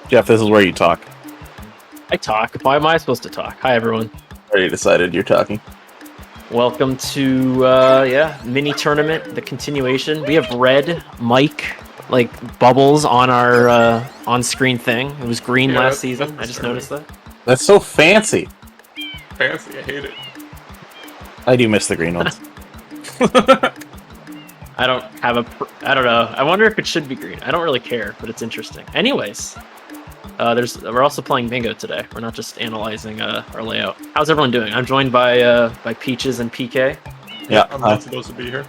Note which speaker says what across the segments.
Speaker 1: Jeff, this is where you talk.
Speaker 2: I talk. Why am I supposed to talk? Hi, everyone.
Speaker 1: Already decided you're talking.
Speaker 2: Welcome to, mini tournament, the continuation. We have red mic, bubbles on our on-screen thing. It was green last season. I just noticed that.
Speaker 1: That's so fancy.
Speaker 3: Fancy, I hate it.
Speaker 1: I do miss the green ones.
Speaker 2: I don't know. I wonder if it should be green. I don't really care, but it's interesting. Anyways, we're also playing bingo today. We're not just analyzing our layout. How's everyone doing? I'm joined by Peaches and PK.
Speaker 1: Yeah,
Speaker 3: I'm not supposed to be here.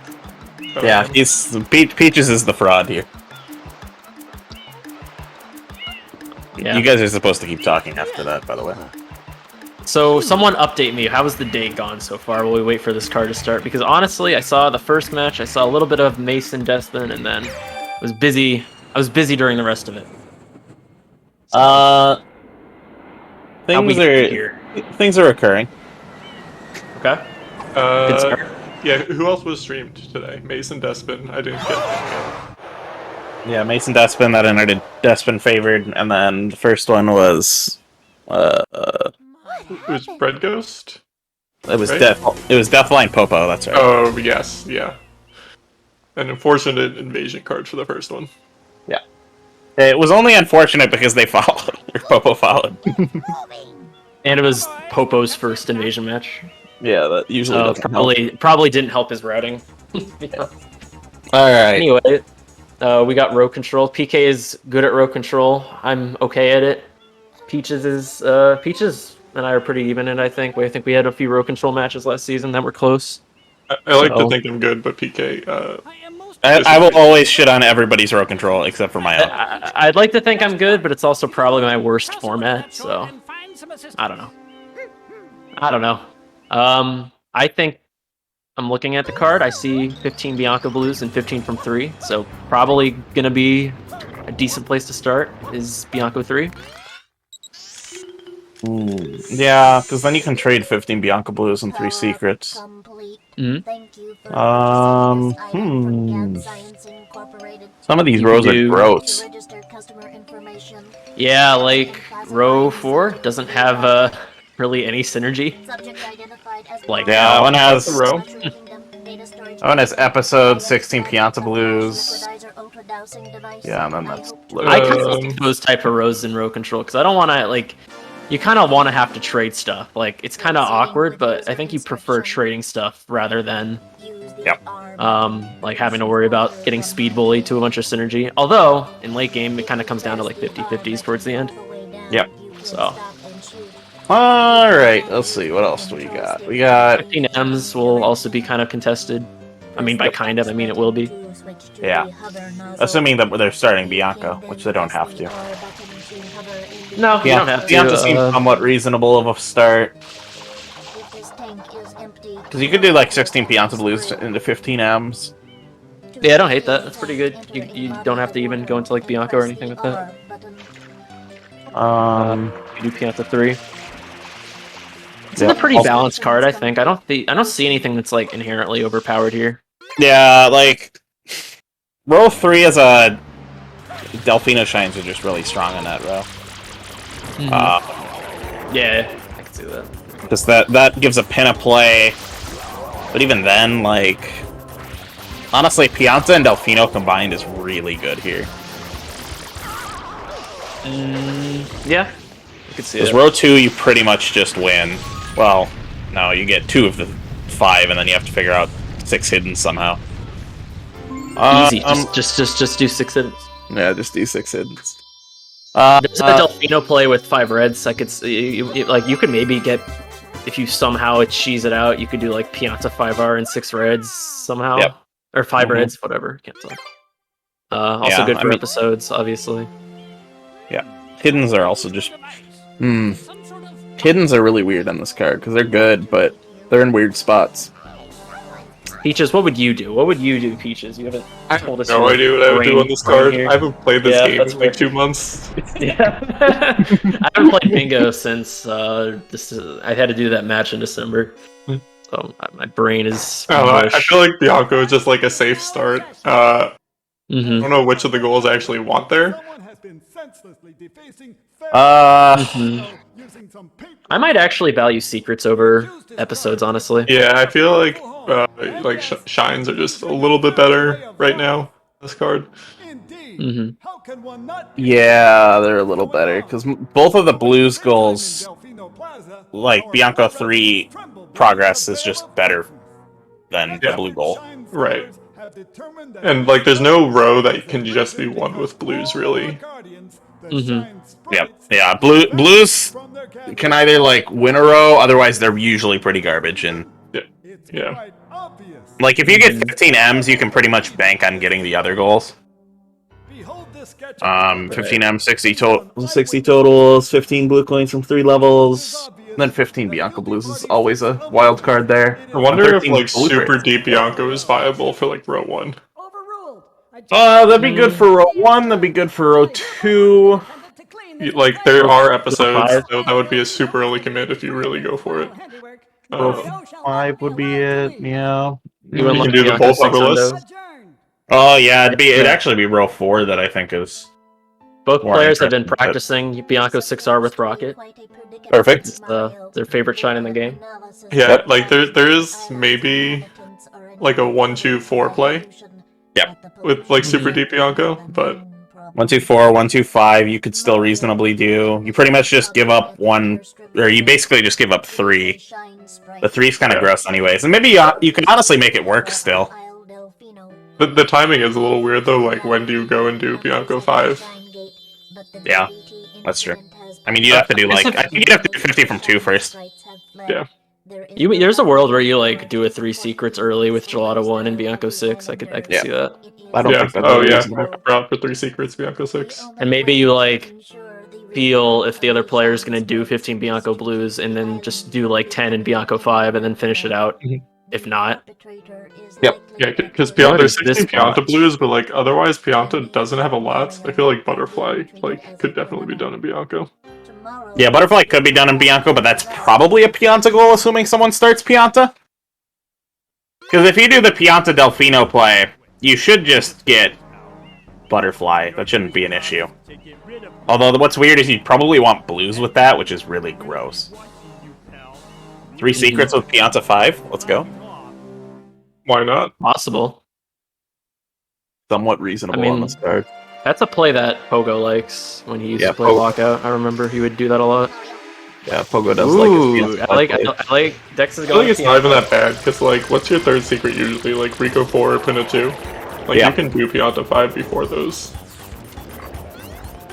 Speaker 1: Yeah, Peaches is the fraud here.
Speaker 2: Yeah.
Speaker 1: You guys are supposed to keep talking after that, by the way.
Speaker 2: So someone update me. How has the day gone so far while we wait for this card to start? Because honestly, I saw the first match. I saw a little bit of Mason Despin, and then I was busy during the rest of it.
Speaker 1: Things are occurring.
Speaker 2: Okay. Good start.
Speaker 3: Yeah, who else was streamed today? Mason Despin. I didn't get that.
Speaker 1: Yeah, Mason Despin, that ended Despin favored, and then the first one was
Speaker 3: It was Breadghost?
Speaker 1: it was
Speaker 3: right?
Speaker 1: Deathline Popo, that's right.
Speaker 3: Oh, yes, yeah. An unfortunate invasion card for the first one.
Speaker 1: Yeah. It was only unfortunate because they followed, or Popo followed.
Speaker 2: And it was Popo's first invasion match.
Speaker 1: Yeah, that usually doesn't help.
Speaker 2: Probably didn't help his routing.
Speaker 1: Yeah. Alright.
Speaker 2: Anyway, we got row control. PK is good at row control. I'm okay at it. Peaches and I are pretty even in it, I think. I think we had a few row control matches last season that were close.
Speaker 3: I like to think I'm good, but PK...
Speaker 1: I will always shit on everybody's row control except for my own.
Speaker 2: I'd like to think I'm good, but it's also probably my worst format, so... I don't know. I think I'm looking at the card. I see 15 Bianca Blues and 15 from 3, so probably gonna be a decent place to start is Bianco 3.
Speaker 1: Yeah, because then you can trade 15 Bianca Blues and 3 secrets. Some of these rows are gross.
Speaker 2: Yeah, like row 4 doesn't have really any synergy.
Speaker 1: Yeah, one has
Speaker 3: row.
Speaker 1: One has episode 16 Pianta Blues. Yeah, and then that's.
Speaker 2: I kind of like those type of rows in row control because I don't want to you kind of want to have to trade stuff. Like it's kind of awkward, but I think you prefer trading stuff rather than having to worry about getting speed bullied to a bunch of synergy. Although in late game it kind of comes down to like 50-50s towards the end.
Speaker 1: Yep.
Speaker 2: So.
Speaker 1: Alright, let's see, what else do we got? We got
Speaker 2: 15 M's will also be kind of contested. I mean, by kind of, I mean it will be.
Speaker 1: Yeah. Assuming that they're starting Bianca, which they don't have to.
Speaker 2: No, you don't have to.
Speaker 1: Bianca seems somewhat reasonable of a start. Because you could do like 16 Pianta Blues into 15 M's.
Speaker 2: Yeah, I don't hate that. That's pretty good. You don't have to even go into like Bianca or anything with that. You do Pianta 3. It's a pretty balanced card, I think. I don't see anything that's like inherently overpowered here.
Speaker 1: Yeah, like row 3 as a Delfino Shines are just really strong in that row.
Speaker 2: Yeah, I can see that.
Speaker 1: Because that gives a pin of play, but even then, like honestly, Pianta and Delfino combined is really good here.
Speaker 2: Yeah, I could see it.
Speaker 1: Because row 2, you pretty much just win. Well, no, you get 2 of the 5, and then you have to figure out 6 hidden somehow.
Speaker 2: Easy. Just do 6 hidden.
Speaker 1: Yeah, just do 6 hidden.
Speaker 2: There's a Delfino play with 5 reds. I could see, you could maybe get, if you somehow cheese it out, you could do like Pianta 5R and 6 reds somehow.
Speaker 1: Yep.
Speaker 2: Or 5 reds, whatever. Can't tell. Also good for episodes, obviously.
Speaker 1: Yeah. Hiddens are also just... Hiddens are really weird on this card, because they're good, but they're in weird spots.
Speaker 2: Peaches, what would you do? What would you do, Peaches? You haven't told us.
Speaker 3: No idea what I would do on this card. I haven't played this game in like 2 months.
Speaker 2: Yeah. I haven't played bingo since I had to do that match in December. So my brain is...
Speaker 3: I feel like Bianco is just like a safe start. I don't know which of the goals I actually want there.
Speaker 2: I might actually value secrets over episodes, honestly.
Speaker 3: Yeah, I feel like shines are just a little bit better right now. This card.
Speaker 1: Yeah, they're a little better because both of the Blues goals, like Bianco 3 progress, is just better than the blue goal.
Speaker 3: Right. And like, there's no row that can just be won with Blues, really.
Speaker 1: Yeah. Blues can either like win a row, otherwise they're usually pretty garbage. And
Speaker 3: yeah.
Speaker 1: Like if you get 15 M's, you can pretty much bank on getting the other goals. 15 M, 60 totals, 15 blue coins from 3 levels, and then 15 Bianco Blues is always a wild card there.
Speaker 3: I wonder if like super deep Bianco is viable for like row 1.
Speaker 1: That'd be good for row 1. That'd be good for row 2.
Speaker 3: Like there are episodes, so that would be a super early commit if you really go for it.
Speaker 1: Row 5 would be it. Yeah.
Speaker 3: You can do the both upper list.
Speaker 1: Oh yeah, it'd actually be row 4 that I think is.
Speaker 2: Both players have been practicing Bianco 6R with Rocket.
Speaker 1: Perfect.
Speaker 2: It's their favorite shine in the game.
Speaker 3: Yeah, like there is maybe like a 1-2-4 play.
Speaker 1: Yep.
Speaker 3: With like super deep Bianco, but
Speaker 1: 1-2-4, 1-2-5, you could still reasonably do. You pretty much just give up 1, or you basically just give up 3. The 3's kind of gross anyways, and maybe you can honestly make it work still.
Speaker 3: The timing is a little weird though, like when do you go and do Bianco 5?
Speaker 1: Yeah, that's true. I mean, you'd have to do like, I think you'd have to do 50 from 2 first.
Speaker 3: Yeah.
Speaker 2: There's a world where you like do a 3 secrets early with Gelato 1 and Bianco 6. I could see that.
Speaker 1: I don't think that's
Speaker 3: I brought for 3 secrets Bianco 6.
Speaker 2: And maybe you like feel if the other player is going to do 15 Bianco Blues and then just do like 10 in Bianco 5 and then finish it out. If not.
Speaker 1: Yep.
Speaker 3: Yeah, because there's 16 Pianta Blues, but like otherwise Pianta doesn't have a lot. I feel like Butterfly like could definitely be done in Bianco.
Speaker 1: Yeah, Butterfly could be done in Bianco, but that's probably a Pianta goal, assuming someone starts Pianta. Because if you do the Pianta Delfino play, you should just get Butterfly. That shouldn't be an issue. Although what's weird is you'd probably want Blues with that, which is really gross. 3 secrets with Pianta 5? Let's go.
Speaker 3: Why not?
Speaker 2: Possible.
Speaker 1: Somewhat reasonable on this card.
Speaker 2: That's a play that Pogo likes when he used to play Lockout. I remember he would do that a lot.
Speaker 1: Yeah, Pogo does like his
Speaker 2: I like Dex is
Speaker 3: going. I think it's not even that bad because like, what's your 3rd secret usually? Like Rico 4 or Pinna 2. Like you can do Pianta 5 before those.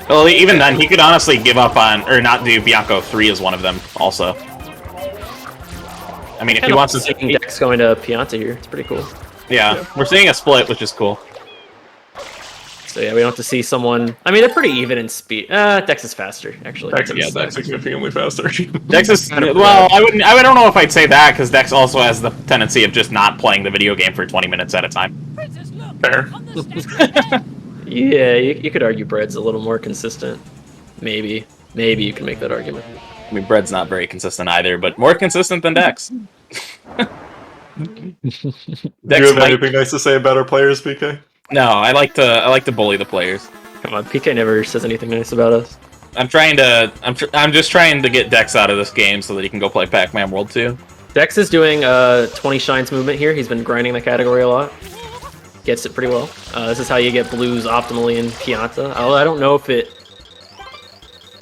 Speaker 1: Well, even then, he could honestly give up on or not do Bianco 3 as one of them. Also, I mean, if he wants to
Speaker 2: see Dex going to Pianta here, it's pretty cool.
Speaker 1: Yeah, we're seeing a split, which is cool.
Speaker 2: So yeah, we don't have to see someone. I mean, they're pretty even in speed. Dex is faster, actually.
Speaker 3: Dex is significantly faster.
Speaker 1: Dex is well. I don't know if I'd say that because Dex also has the tendency of just not playing the video game for 20 minutes at a time.
Speaker 3: Fair.
Speaker 2: Yeah, you could argue Bread's a little more consistent. Maybe you can make that argument.
Speaker 1: I mean, Bread's not very consistent either, but more consistent than Dex.
Speaker 3: Do you have anything nice to say about our players, PK?
Speaker 1: No, I like to bully the players.
Speaker 2: Come on, PK never says anything nice about us.
Speaker 1: I'm just trying to get Dex out of this game so that he can go play Pac-Man World 2.
Speaker 2: Dex is doing 20 shines movement here. He's been grinding the category a lot. Gets it pretty well. This is how you get Blues optimally in Pianta. I don't know if it...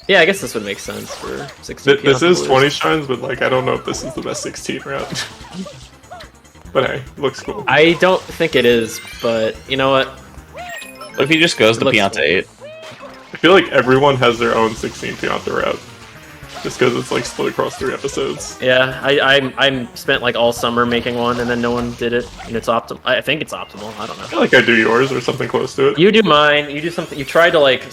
Speaker 2: Yeah, I guess this would make sense for 16
Speaker 3: This is
Speaker 2: Blues.
Speaker 3: 20 shines, but like I don't know if this is the best 16 route. But hey, looks cool.
Speaker 2: I don't think it is, but you know what?
Speaker 1: What if he just goes to Pianta 8?
Speaker 3: I feel like everyone has their own 16 Pianta route. Just because it's like split across 3 episodes.
Speaker 2: Yeah, I spent like all summer making one, and then no one did it, and it's optimal. I think it's optimal. I don't know.
Speaker 3: I feel like I do yours or something close to it.
Speaker 2: You do mine. You do something. You tried to like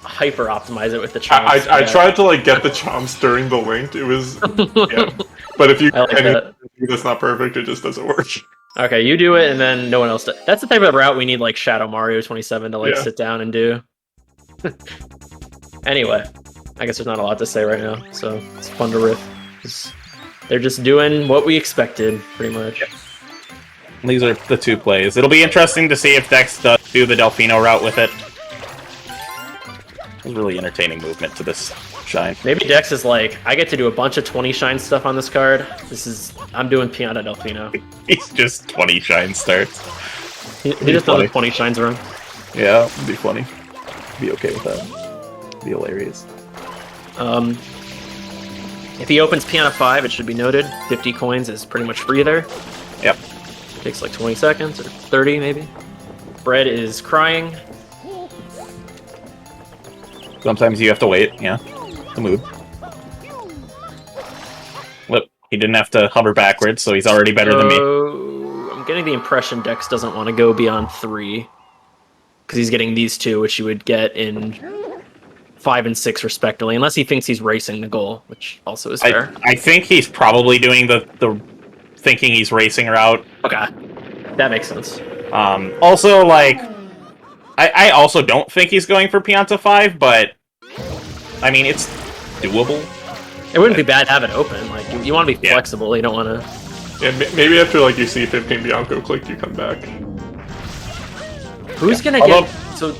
Speaker 2: hyper optimize it with the chomps.
Speaker 3: I tried to like get the chomps during the link. It was yeah. But if you that's not perfect, it just doesn't work.
Speaker 2: Okay, you do it, and then no one else does. That's the type of route we need like Shadow Mario 27 to like sit down and do. Anyway, I guess there's not a lot to say right now, so it's fun to riff. They're just doing what we expected, pretty much.
Speaker 1: These are the 2 plays. It'll be interesting to see if Dex does do the Delfino route with it. Really entertaining movement to this shine.
Speaker 2: Maybe Dex is like, I get to do a bunch of 20 shine stuff on this card. I'm doing Pianta Delfino.
Speaker 1: He's just 20 shine starts.
Speaker 2: He just does a 20 shines run.
Speaker 1: Yeah, it'd be funny. Be okay with that. Be hilarious.
Speaker 2: If he opens Pianta 5, it should be noted, 50 coins is pretty much free there.
Speaker 1: Yep.
Speaker 2: Takes like 20 seconds, or 30 maybe. Bread is crying.
Speaker 1: Sometimes you have to wait, yeah, to move. Look, he didn't have to hover backwards, so he's already better than me.
Speaker 2: I'm getting the impression Dex doesn't want to go beyond 3. Because he's getting these 2, which you would get in 5 and 6 respectively, unless he thinks he's racing the goal, which also is fair.
Speaker 1: I think he's probably doing the thinking he's racing route.
Speaker 2: Okay, that makes sense.
Speaker 1: Also, like, I also don't think he's going for Pianta 5, but I mean, it's doable.
Speaker 2: It wouldn't be bad to have it open. Like, you want to be flexible. You don't want to.
Speaker 3: Yeah, maybe after like you see 15 Bianco clicked, you come back.
Speaker 2: Who's gonna get so?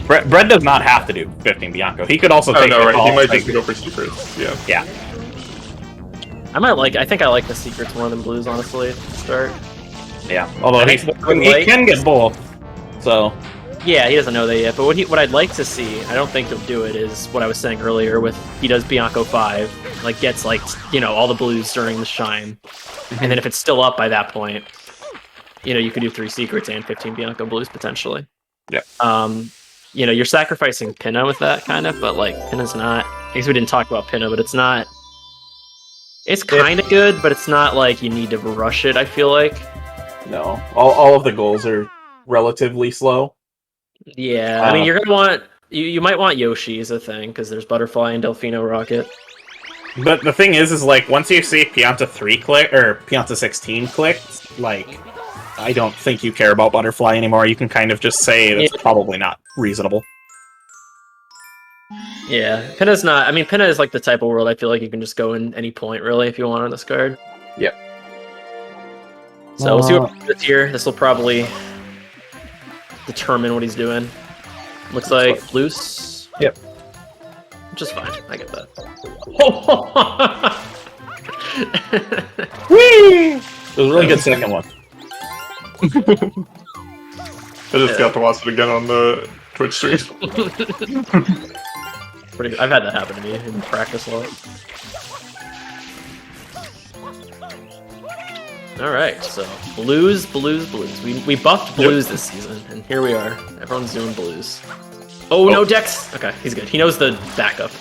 Speaker 1: Bread does not have to do 15 Bianco. He could also take.
Speaker 3: No, right? He might just go for secrets. Yeah.
Speaker 1: Yeah.
Speaker 2: I think I like the secrets more than blues, honestly. To start.
Speaker 1: Yeah. Although he can get both. So.
Speaker 2: Yeah, he doesn't know that yet. But what I'd like to see, I don't think he'll do it, is what I was saying earlier with he does Bianco 5, like gets like, you know, all the blues during the shine. And then if it's still up by that point, you know, you could do 3 secrets and 15 Bianco blues potentially.
Speaker 1: Yeah.
Speaker 2: You know, you're sacrificing Pinna with that kind of, but like Pinna's not, I guess we didn't talk about Pinna, but it's not, it's kind of good, but it's not like you need to rush it, I feel like.
Speaker 1: No. All of the goals are relatively slow.
Speaker 2: Yeah, I mean, you're gonna want you might want Yoshi as a thing because there's Butterfly and Delfino Rocket.
Speaker 1: But the thing is like once you see Pianta 3 click or Pianta 16 clicked, like I don't think you care about Butterfly anymore. You can kind of just say that's probably not reasonable.
Speaker 2: Yeah, Pinna's not. I mean, Pinna is like the type of world I feel like you can just go in any point really if you want on this card.
Speaker 1: Yep.
Speaker 2: So we'll see what happens here. This will probably determine what he's doing. Looks like loose.
Speaker 1: Yep.
Speaker 2: Which is fine. I get that.
Speaker 1: Whee! It was a really good second one.
Speaker 3: I just got to watch it again on the Twitch stream.
Speaker 2: Pretty good. I've had that happen to me in practice a lot. Alright, so blues. We buffed blues this season, and here we are. Everyone's doing blues. Oh, no, Dex! Okay, he's good. He knows the backup.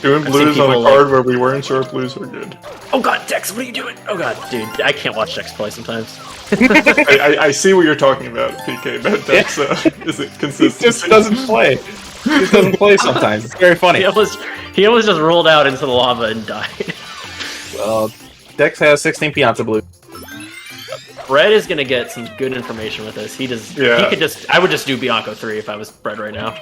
Speaker 3: Doing blues on a card where we weren't sure if blues were good.
Speaker 2: Oh god, Dex, what are you doing? Oh god, dude, I can't watch Dex play sometimes.
Speaker 3: I see what you're talking about, PK, but Dex isn't consistent.
Speaker 1: He just doesn't play. He just doesn't play sometimes. It's very funny.
Speaker 2: He almost just rolled out into the lava and died.
Speaker 1: Well, Dex has 16 Pianta blue.
Speaker 2: Bread is gonna get some good information with this. He does.
Speaker 3: Yeah.
Speaker 2: He could just. I would just do Bianco 3 if I was Bread right now.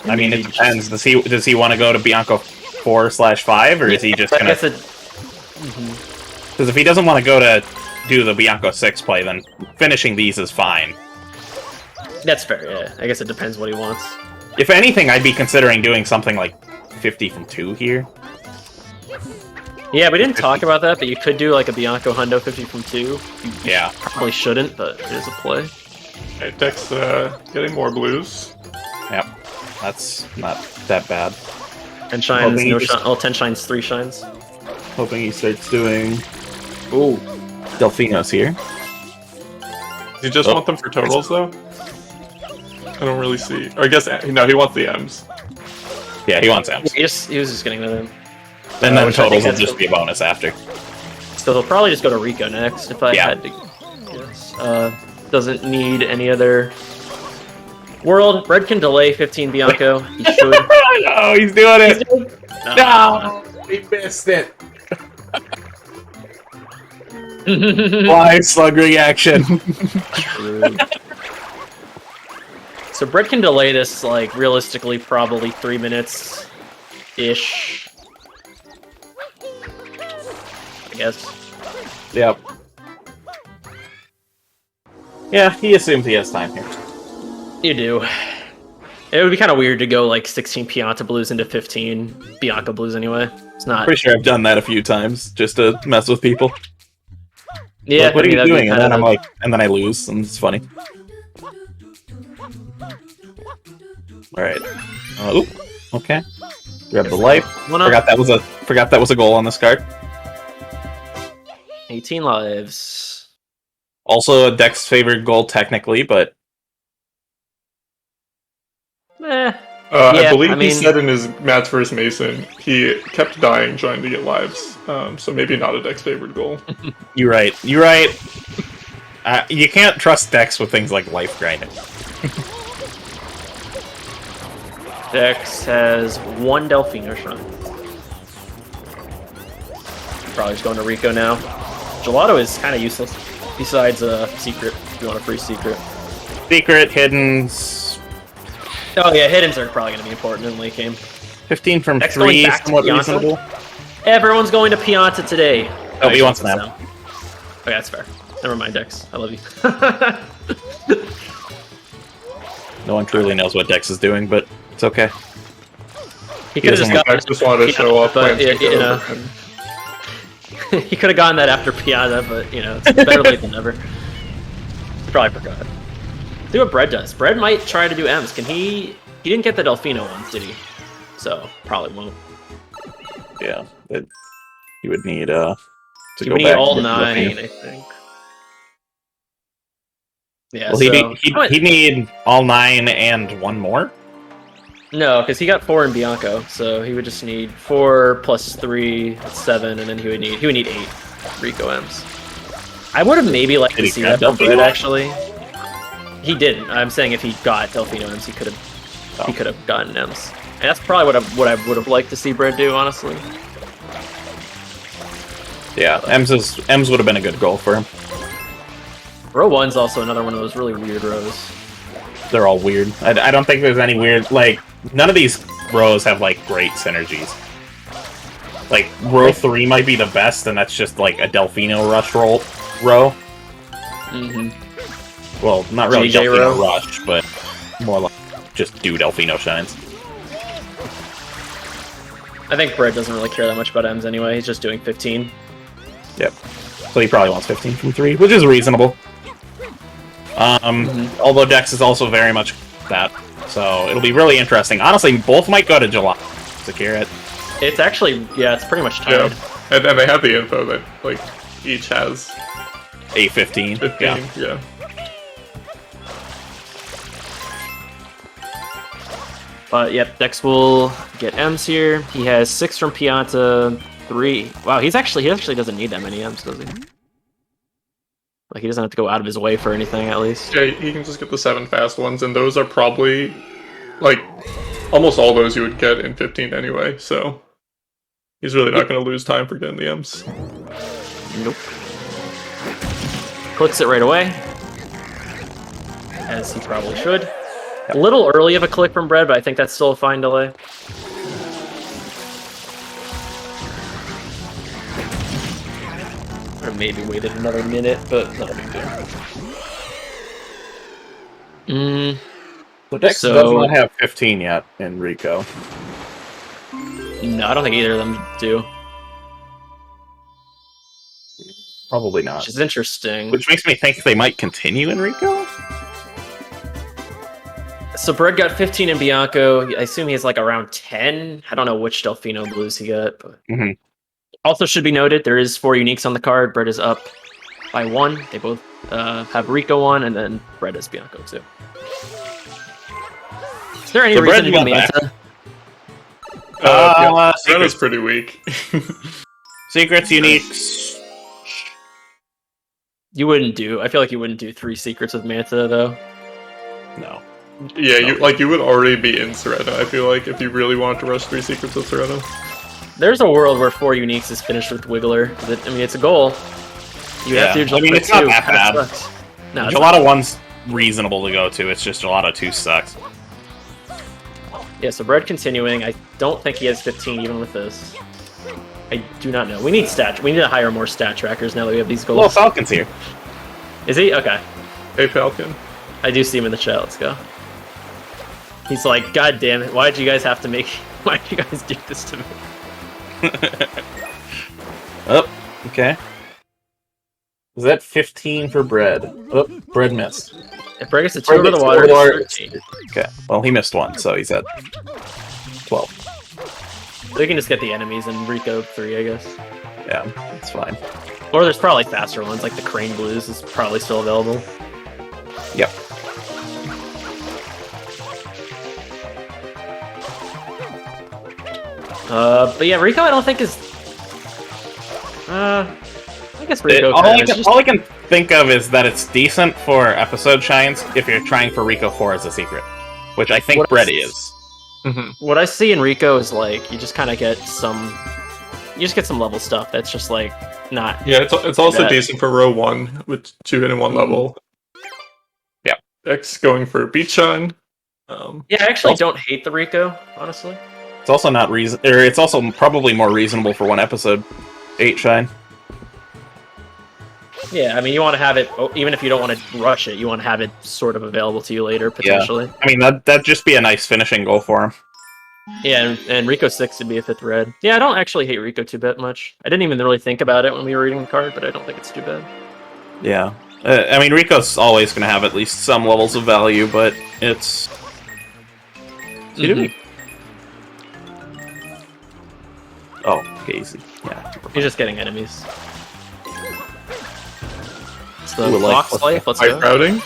Speaker 1: I mean, it depends. Does he want to go to Bianco 4/5, or is he just gonna? Because if he doesn't want to go to do the Bianco 6 play, then finishing these is fine.
Speaker 2: That's fair. Yeah. I guess it depends what he wants.
Speaker 1: If anything, I'd be considering doing something like 50 from 2 here.
Speaker 2: Yeah, we didn't talk about that, but you could do like a Bianco Hundo 50 from 2. You probably shouldn't, but it is a play.
Speaker 3: Okay, Dex getting more blues.
Speaker 1: Yep. That's not that bad.
Speaker 2: 10 shines, no shine. Oh, 10 shines, 3 shines.
Speaker 1: Hoping he starts doing
Speaker 2: Ooh.
Speaker 1: Delfinos here.
Speaker 3: Do you just want them for totals, though? I don't really see. Or I guess, no, he wants the M's.
Speaker 1: Yeah, he wants M's.
Speaker 2: He was just getting them.
Speaker 1: And then totals will just be a bonus after.
Speaker 2: So he'll probably just go to Rico next if I had to guess. Doesn't need any other world. Bread can delay 15 Bianco. He should.
Speaker 1: No, he's doing it! No! He missed it! Live slug reaction.
Speaker 2: True. So Bread can delay this, like, realistically, probably 3 minutes-ish. I guess.
Speaker 1: Yep. Yeah, he assumes he has time here.
Speaker 2: You do. It would be kind of weird to go like 16 Pianta blues into 15 Bianca blues anyway. It's not.
Speaker 1: Pretty sure I've done that a few times just to mess with people.
Speaker 2: Yeah,
Speaker 1: Like, what are you doing? And then I'm
Speaker 2: the...
Speaker 1: like, and then I lose, and it's funny. All right. Oop. Okay. Grab the life. Forgot that was a goal on this card.
Speaker 2: 18 lives.
Speaker 1: Also a Dex favored goal technically, but
Speaker 3: I believe he said in his Mats vs Mason he kept dying trying to get lives. So maybe not a Dex favored goal.
Speaker 1: You're right. You're right. You can't trust Dex with things like life grinding.
Speaker 2: Dex has 1 Delfino Shrine. Probably just going to Rico now. Gelato is kind of useless, besides Secret, if you want a free Secret.
Speaker 1: Secret, Hiddens...
Speaker 2: Oh yeah, Hiddens are probably going to be important in late game.
Speaker 1: 15 from
Speaker 2: Dex
Speaker 1: 3,
Speaker 2: back
Speaker 1: somewhat
Speaker 2: to
Speaker 1: reasonable.
Speaker 2: Everyone's going to Pianta today.
Speaker 1: Oh, he wants them.
Speaker 2: Okay, that's fair. Never mind, Dex. I love you.
Speaker 1: No one truly knows what Dex is doing, but it's okay.
Speaker 2: He could have just got.
Speaker 3: I just wanted to show off,
Speaker 2: but you know, he could have gotten that after Pianta, but you know, it's better late than never. Probably forgot. See what Bread does. Bread might try to do M's. Can he? He didn't get the Delfino one, did he? So probably won't.
Speaker 1: Yeah, he would need to
Speaker 2: he
Speaker 1: go
Speaker 2: would need
Speaker 1: back
Speaker 2: all
Speaker 1: to
Speaker 2: 9, I think. Yeah.
Speaker 1: Well, he'd need all 9 and 1 more.
Speaker 2: No, because he got 4 in Bianco, so he would just need 4 plus 3, that's 7, and then he would need 8 Rico M's. I would have maybe liked to see that from Bread, actually. He didn't. I'm saying if he got Delfino M's, he could have gotten M's. And that's probably what I would have liked to see Bread do, honestly.
Speaker 1: Yeah, M's would have been a good goal for him.
Speaker 2: Row 1's also another one of those really weird rows.
Speaker 1: They're all weird. I don't think there's any weird, like, none of these rows have, like, great synergies. Like, row 3 might be the best, and that's just, like, a Delfino Rush row.
Speaker 2: Mm-hmm.
Speaker 1: Well, not really
Speaker 2: JJ
Speaker 1: Delfino
Speaker 2: row.
Speaker 1: Rush, but more like just do Delfino Shines.
Speaker 2: I think Bread doesn't really care that much about M's anyway, he's just doing 15.
Speaker 1: Yep. So he probably wants 15 from 3, which is reasonable. Although Dex is also very much that, so it'll be really interesting. Honestly, both might go to July. Secure it.
Speaker 2: It's actually, yeah, it's pretty much tied.
Speaker 3: Yeah. And they have the info that, like, each has...
Speaker 1: A 15.
Speaker 3: 15, yeah.
Speaker 2: But, yep, Dex will get M's here. He has 6 from Pianta, 3... Wow, he actually doesn't need that many M's, does he? Like, he doesn't have to go out of his way for anything, at least.
Speaker 3: Yeah, he can just get the 7 fast ones, and those are probably, like, almost all those you would get in 15 anyway, so... He's really not going to lose time for getting the M's.
Speaker 2: Nope. Clicks it right away. As he probably should. A little early of a click from Bread, but I think that's still a fine delay. Or maybe waited another minute, but not a big deal.
Speaker 1: So Dex does not have 15 yet in Rico.
Speaker 2: No, I don't think either of them do.
Speaker 1: Probably not.
Speaker 2: Which is interesting.
Speaker 1: Which makes me think they might continue in Rico?
Speaker 2: So Bread got 15 in Bianco. I assume he has like around 10. I don't know which Delfino blues he got. But... Also should be noted, there is 4 uniques on the card. Bread is up by 1. They both have Rico 1, and then Bread has Bianco 2. Is there any reason to do Manta?
Speaker 3: That was pretty weak.
Speaker 1: Secrets, uniques.
Speaker 2: You wouldn't do. I feel like you wouldn't do 3 secrets with Manta though.
Speaker 1: No.
Speaker 3: Yeah, you would already be in Serena, I feel like, if you really wanted to rush 3 secrets with Serena.
Speaker 2: There's a world where 4 uniques is finished with Wiggler. I mean, it's a goal. You have to do Gelato
Speaker 1: it's not
Speaker 2: 2.
Speaker 1: that bad.
Speaker 2: No,
Speaker 1: Gelato 1's reasonable to go to, it's just Gelato 2 sucks.
Speaker 2: Yeah, so Bread continuing. I don't think he has 15 even with this. I do not know. We need to hire more stat trackers now that we have these goals.
Speaker 1: Well, Falcon's here.
Speaker 2: Is he? Okay.
Speaker 3: Hey, Falcon.
Speaker 2: I do see him in the chat. Let's go. He's like, God damn it! Why'd you guys have to make? Why'd you guys do this to me?
Speaker 1: Oh, okay. Is that 15 for Bread? Oh, Bread missed.
Speaker 2: If Bread gets a 2 over the water, it's 13.
Speaker 1: Okay, well, he missed one, so he's at 12.
Speaker 2: So you can just get the enemies and Rico 3, I guess.
Speaker 1: Yeah, it's fine.
Speaker 2: Or there's probably faster ones, like the Crane Blues is probably still available.
Speaker 1: Yep.
Speaker 2: But yeah, Rico I don't think is... I guess Rico
Speaker 1: All I can think of is that it's decent for episode shines if you're trying for Rico 4 as a secret. Which I think Bread is.
Speaker 2: What I see in Rico is like, you just kind of get some... You just get some level stuff that's just like, not...
Speaker 3: Yeah, it's also decent for row 1 with 2 hit in 1 level.
Speaker 1: Yeah.
Speaker 3: X going for Beat Shine.
Speaker 2: Yeah, I actually don't hate the Rico, honestly.
Speaker 1: It's also not it's also probably more reasonable for one episode 8 shine.
Speaker 2: Yeah, I mean, you want to have it, even if you don't want to rush it, you want to have it sort of available to you later, potentially.
Speaker 1: Yeah. I mean, that'd just be a nice finishing goal for him.
Speaker 2: Yeah, and Rico 6 would be a 5th red. Yeah, I don't actually hate Rico too bad much. I didn't even really think about it when we were reading the card, but I don't think it's too bad.
Speaker 1: Yeah. I mean, Rico's always going to have at least some levels of value, but it's... Oh, okay, easy. Yeah.
Speaker 2: You're just getting enemies. It's the
Speaker 1: Ooh,
Speaker 2: Fox Life, let's go.
Speaker 3: Routing.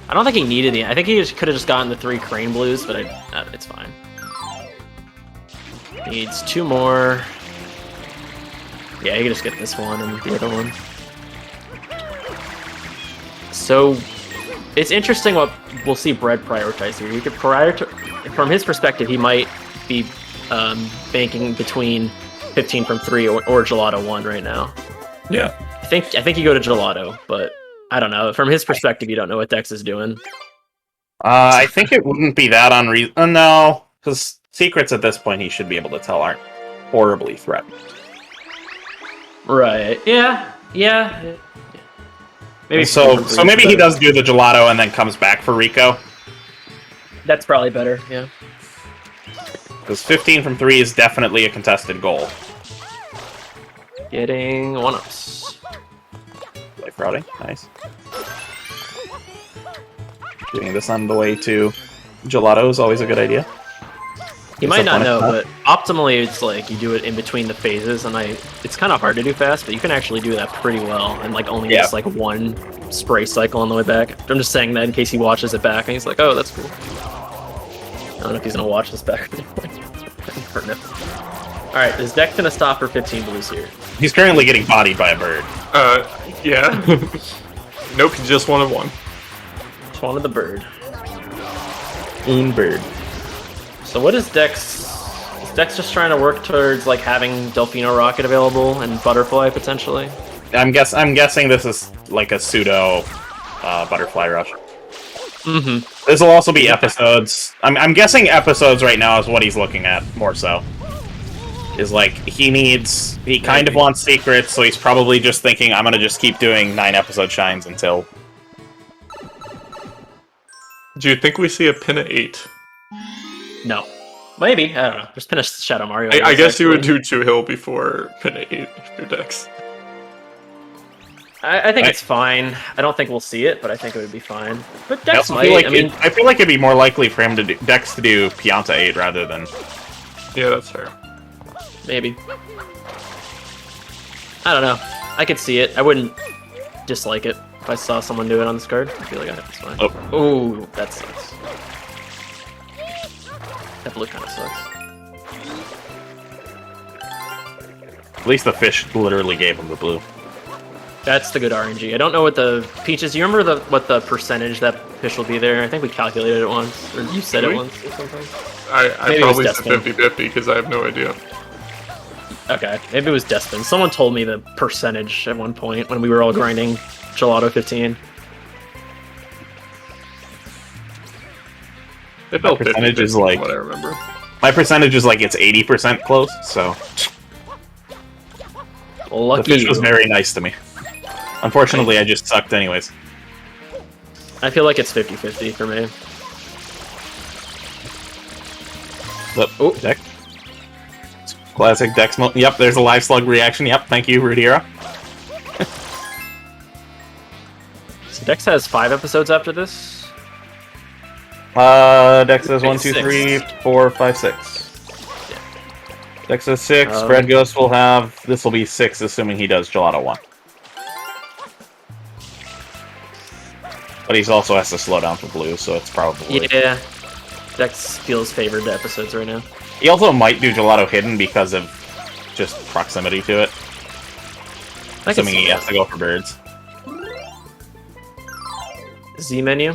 Speaker 2: I don't think he needed the... I think he could have just gotten the 3 Crane Blues, but it's fine. Needs 2 more. Yeah, he can just get this one and the other one. So, it's interesting what we'll see Bread prioritize here. He could from his perspective, he might be banking between 15 from 3 or Gelato 1 right now.
Speaker 3: Yeah.
Speaker 2: I think you go to Gelato, but I don't know. From his perspective, you don't know what Dex is doing.
Speaker 1: I think it wouldn't be that unreasonable. No, because secrets at this point he should be able to tell aren't horribly threatened.
Speaker 2: Right. Yeah. Maybe
Speaker 1: so maybe he does do the Gelato and then comes back for Rico.
Speaker 2: That's probably better, yeah.
Speaker 1: Because 15 from 3 is definitely a contested goal.
Speaker 2: Getting 1-ups.
Speaker 1: Life routing, nice. Doing this on the way to Gelato is always a good idea.
Speaker 2: You might not know, but optimally it's like you do it in between the phases, and it's kind of hard to do fast, but you can actually do that pretty well, and like only miss like 1 spray cycle on the way back. I'm just saying that in case he watches it back and he's like, oh, that's cool. I don't know if he's gonna watch this back. Alright, is Dex gonna stop for 15 blues here?
Speaker 1: He's currently getting bodied by a bird.
Speaker 3: Yeah. Nope, he just wanted 1.
Speaker 2: Just wanted the bird.
Speaker 1: Bird.
Speaker 2: So what is Dex? Is Dex just trying to work towards like having Delfino Rocket available and Butterfly potentially?
Speaker 1: I'm guessing this is like a pseudo Butterfly Rush.
Speaker 2: Mm-hmm.
Speaker 1: This will also be episodes. I'm guessing episodes right now is what he's looking at more so. Is like he kind of wants secrets, so he's probably just thinking I'm gonna just keep doing 9 episode shines until.
Speaker 3: Do you think we see a pin at 8?
Speaker 2: No. Maybe. I don't know. Just finish Shadow Mario.
Speaker 3: I guess you would do 2 Hill before pin at 8 through Dex.
Speaker 2: I think it's fine. I don't think we'll see it, but I think it would be fine. But Dex
Speaker 1: I
Speaker 2: might.
Speaker 1: I feel like it'd be more likely for him to do Dex to do Pianta 8 rather than.
Speaker 3: Yeah, that's fair.
Speaker 2: Maybe. I don't know. I could see it. I wouldn't dislike it if I saw someone do it on this card. I feel like it's fine.
Speaker 1: Oh.
Speaker 2: Ooh, that sucks. That blue kind of sucks.
Speaker 1: At least the fish literally gave him the blue.
Speaker 2: That's the good RNG. I don't know what the peaches. You remember what the percentage that fish will be there? I think we calculated it once, or you said it once or something.
Speaker 3: I probably said 50-50 because I have no idea.
Speaker 2: Okay, maybe it was Despin. Someone told me the percentage at one point when we were all grinding Gelato 15.
Speaker 3: It felt
Speaker 1: my percentage
Speaker 3: 50-50
Speaker 1: is like
Speaker 3: what I remember.
Speaker 1: My percentage is like it's 80% close, so
Speaker 2: Lucky
Speaker 1: the fish was very nice to me. Unfortunately, I just sucked anyways.
Speaker 2: I feel like it's 50-50 for me.
Speaker 1: Oh, Dex. Classic Dex mode. Yep, there's a live slug reaction. Yep, thank you, Rudira.
Speaker 2: So Dex has 5 episodes after this.
Speaker 1: Dex says 1, 2,
Speaker 2: 6.
Speaker 1: 3, 4, 5, 6.
Speaker 2: Yeah.
Speaker 1: Dex says 6. Breadghost will have. This will be 6, assuming he does Gelato 1. But he also has to slow down for blue, so it's probably.
Speaker 2: Yeah. Dex feels favored to episodes right now.
Speaker 1: He also might do Gelato Hidden because of just proximity to it. Assuming he has to go for birds.
Speaker 2: Z menu.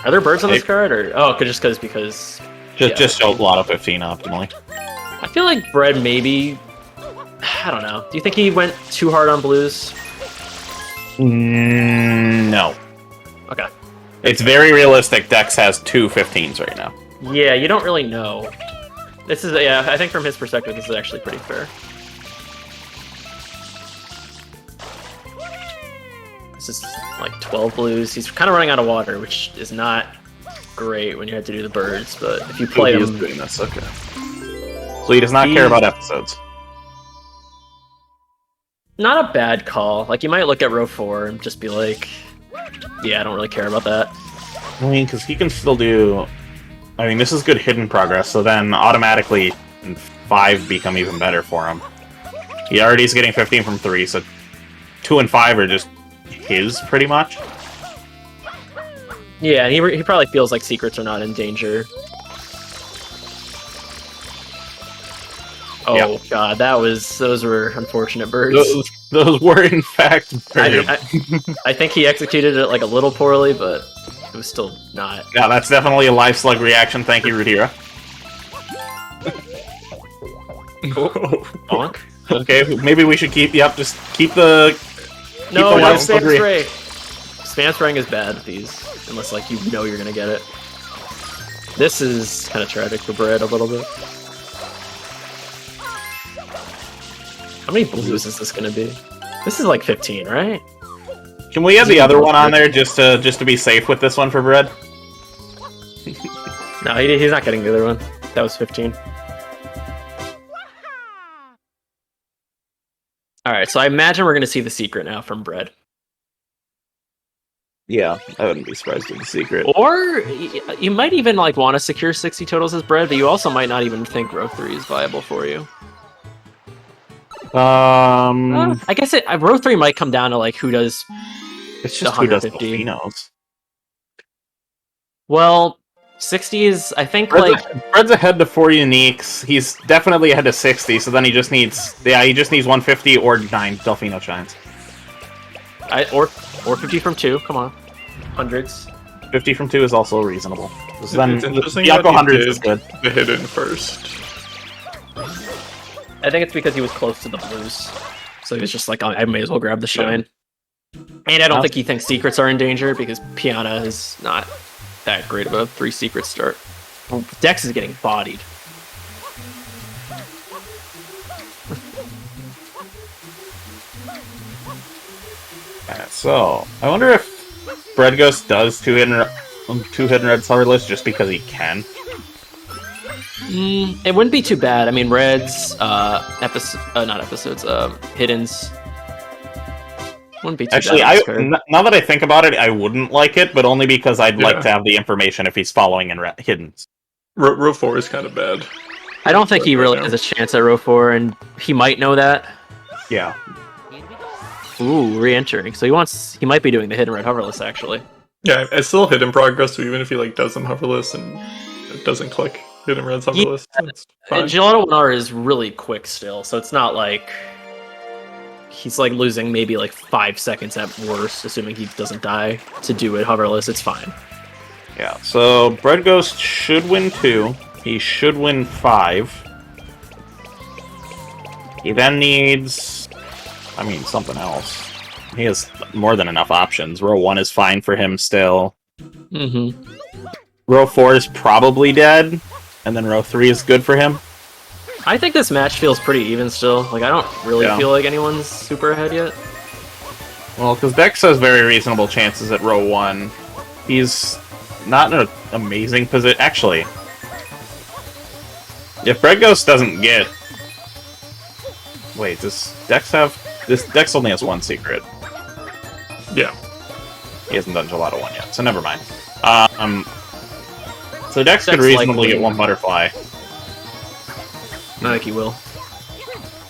Speaker 2: Are there birds on this card, or just because?
Speaker 1: Just show Gelato 15 optimally.
Speaker 2: I feel like Bread maybe. I don't know. Do you think he went too hard on blues?
Speaker 1: No.
Speaker 2: Okay.
Speaker 1: It's very realistic. Dex has 2 15s right now.
Speaker 2: Yeah, you don't really know. This is I think from his perspective, this is actually pretty fair. This is like 12 blues. He's kind of running out of water, which is not great when you have to do the birds. But if you play him,
Speaker 1: doing this, okay. So he does not care about episodes.
Speaker 2: Not a bad call. Like you might look at row 4 and just be like, yeah, I don't really care about that.
Speaker 1: I mean, because he can still do. I mean, this is good hidden progress, so then automatically 5 become even better for him. He already is getting 15 from 3, so 2 and 5 are just his, pretty much.
Speaker 2: Yeah, and he probably feels like secrets are not in danger. Oh
Speaker 1: yeah.
Speaker 2: God, those were unfortunate birds.
Speaker 1: Those were in fact.
Speaker 2: I think he executed it like a little poorly, but it was still not.
Speaker 1: Yeah, that's definitely a live slug reaction. Thank you, Rudira.
Speaker 2: Bonk.
Speaker 1: Okay, maybe we should keep. Yep, just keep the.
Speaker 2: No, spam spray. Spam spraying is bad with these, unless like you know you're gonna get it. This is kind of tragic for Bread a little bit. How many blues is this gonna be? This is like 15, right?
Speaker 1: Can we have the other one on there just to be safe with this one for Bread?
Speaker 2: No, he's not getting the other one. That was 15. Alright, so I imagine we're gonna see the secret now from Bread.
Speaker 1: Yeah, I wouldn't be surprised with the secret.
Speaker 2: Or you might even like want to secure 60 totals as Bread, but you also might not even think row 3 is viable for you. I guess row 3 might come down to like who does.
Speaker 1: It's just who does Delfinos.
Speaker 2: Well, 60 is
Speaker 1: Bread's ahead to 4 uniques. He's definitely ahead to 60. So then he just needs 150 or 9 Delfino Shines.
Speaker 2: Or 50 from 2. Come on, hundreds.
Speaker 1: 50 from 2 is also reasonable. So then
Speaker 3: it's interesting
Speaker 1: the
Speaker 3: that
Speaker 1: hundreds is good.
Speaker 3: The hidden first.
Speaker 2: I think it's because he was close to the blues, so he was just like, I may as well grab the shine. And I don't think he thinks secrets are in danger because Piana is not that great of a 3 secret start. Dex is getting bodied.
Speaker 1: So I wonder if Breadghost does two hidden red colorless just because he can.
Speaker 2: It wouldn't be too bad. I mean, Reds, Hiddens. Wouldn't be too
Speaker 1: Actually,
Speaker 2: bad.
Speaker 1: now that I think about it, I wouldn't like it, but only because I'd like to have the information if he's following in Hiddens.
Speaker 3: Row 4 is kind of bad.
Speaker 2: I don't think he really has a chance at row 4, and he might know that.
Speaker 1: Yeah.
Speaker 2: Ooh, re-entering. So he might be doing the hidden red hoverless, actually.
Speaker 3: Yeah, it's still hidden progress, so even if he like does them hoverless and it doesn't click hidden red hoverless, it's fine.
Speaker 2: Gelato 1R is really quick still, so it's not like he's like losing maybe like 5 seconds at worst, assuming he doesn't die to do it hoverless. It's fine.
Speaker 1: Yeah, so Breadghost should win 2. He should win 5. He then needs, something else. He has more than enough options. Row 1 is fine for him still.
Speaker 2: Mm-hmm.
Speaker 1: Row 4 is probably dead, and then row 3 is good for him.
Speaker 2: I think this match feels pretty even still. Like, I don't really feel like anyone's super ahead yet.
Speaker 1: Well, because Dex has very reasonable chances at row 1. He's not in an amazing position. Actually, if Breadghost doesn't get... Wait, does Dex have... Dex only has one secret.
Speaker 3: Yeah.
Speaker 1: He hasn't done Gelato 1 yet, so never mind. So Dex could
Speaker 2: Dex
Speaker 1: reasonably
Speaker 2: likely-
Speaker 1: get one Butterfly.
Speaker 2: I think he will.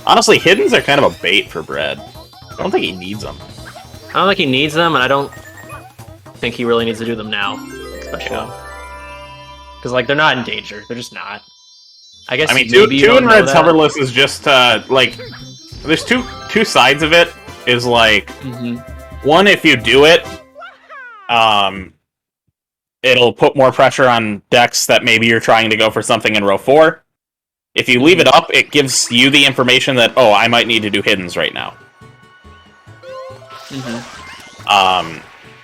Speaker 1: Honestly, Hiddens are kind of a bait for Bread. I don't think he needs them.
Speaker 2: I don't think he needs them, and I don't think he really needs to do them now, especially. Because, like, they're not in danger. They're just not. I guess
Speaker 1: I mean,
Speaker 2: maybe you
Speaker 1: two
Speaker 2: don't
Speaker 1: in
Speaker 2: know
Speaker 1: Red's
Speaker 2: that.
Speaker 1: hoverless is just, like... There's two sides of it. Is, like... One, if you do it, it'll put more pressure on decks that maybe you're trying to go for something in row 4. If you leave it up, it gives you the information that, oh, I might need to do Hiddens right now.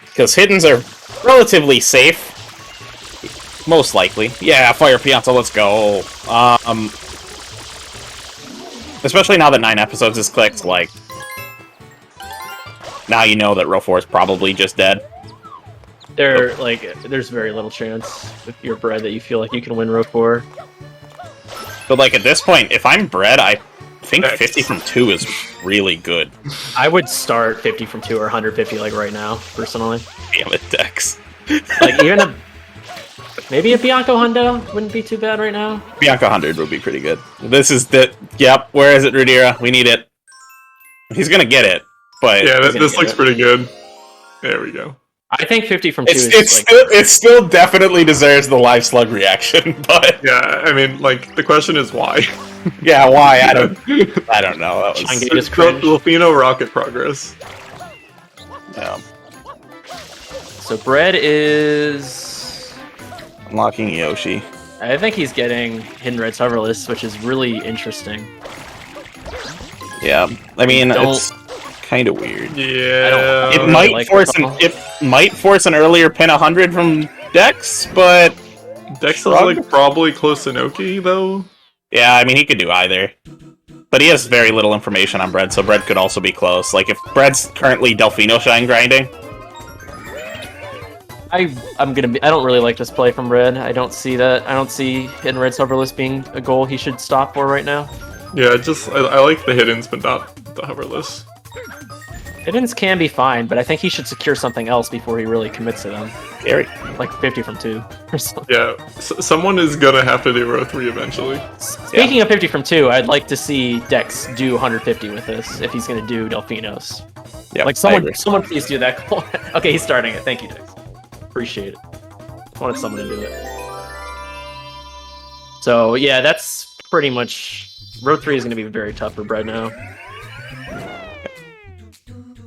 Speaker 1: Because Hiddens are relatively safe. Most likely. Yeah, Fire Pianta, let's go. Especially now that 9 episodes is clicked, like... Now you know that row 4 is probably just dead.
Speaker 2: There's very little chance if you're Bread that you feel like you can win row 4.
Speaker 1: But, like, at this point, if I'm Bread, I think
Speaker 3: Dex.
Speaker 1: 50 from 2 is really good.
Speaker 2: I would start 50 from 2 or 150 like right now, personally.
Speaker 1: Damn it, Dex.
Speaker 2: Like even maybe a Bianco Hundo wouldn't be too bad right now.
Speaker 1: Bianca 100 would be pretty good. This is the... Yep, where is it, Rudira? We need it. He's gonna get it, but...
Speaker 3: Yeah,
Speaker 2: He's gonna
Speaker 3: this
Speaker 2: get
Speaker 3: looks
Speaker 2: it.
Speaker 3: pretty good. There we go.
Speaker 2: I think 50 from 2
Speaker 1: It still definitely deserves the live slug reaction, but...
Speaker 3: Yeah, I mean, like, the question is why.
Speaker 1: Yeah, why? I don't know. That was...
Speaker 2: Shangate is cringe.
Speaker 3: Lufino rocket progress.
Speaker 1: Yeah.
Speaker 2: So Bread is...
Speaker 1: Unlocking Yoshi.
Speaker 2: I think he's getting Hidden Red's hoverless, which is really interesting.
Speaker 1: Yeah, I mean,
Speaker 2: Don't-
Speaker 1: it's kind of weird.
Speaker 3: Yeah.
Speaker 1: It
Speaker 2: really
Speaker 1: might
Speaker 2: like
Speaker 1: force
Speaker 2: the
Speaker 1: an
Speaker 2: call.
Speaker 1: it might force an earlier pin 100 from Dex, but
Speaker 3: Dex is, like, probably close to Noki, though.
Speaker 1: yeah, I mean he could do either. But he has very little information on Bread, so Bread could also be close. Like if Bread's currently Delfino Shine grinding,
Speaker 2: I don't really like this play from Red. I don't see that. I don't see Hidden Red's hoverless being a goal he should stop for right now.
Speaker 3: Yeah, I like the Hiddens, but not the hoverless.
Speaker 2: Hiddens can be fine, but I think he should secure something else before he really commits to them.
Speaker 1: Gary.
Speaker 2: Like 50 from 2 or something.
Speaker 3: Yeah, someone is gonna have to do row 3 eventually.
Speaker 2: Speaking of 50 from 2, I'd like to see Dex do 150 with this if he's going to do Delfinos.
Speaker 1: Yeah,
Speaker 2: Like someone please do that. Okay, he's starting it. Thank you, Dex. Appreciate it. I wanted someone to do it. So yeah, that's pretty much... Row 3 is going to be very tough for Bread now.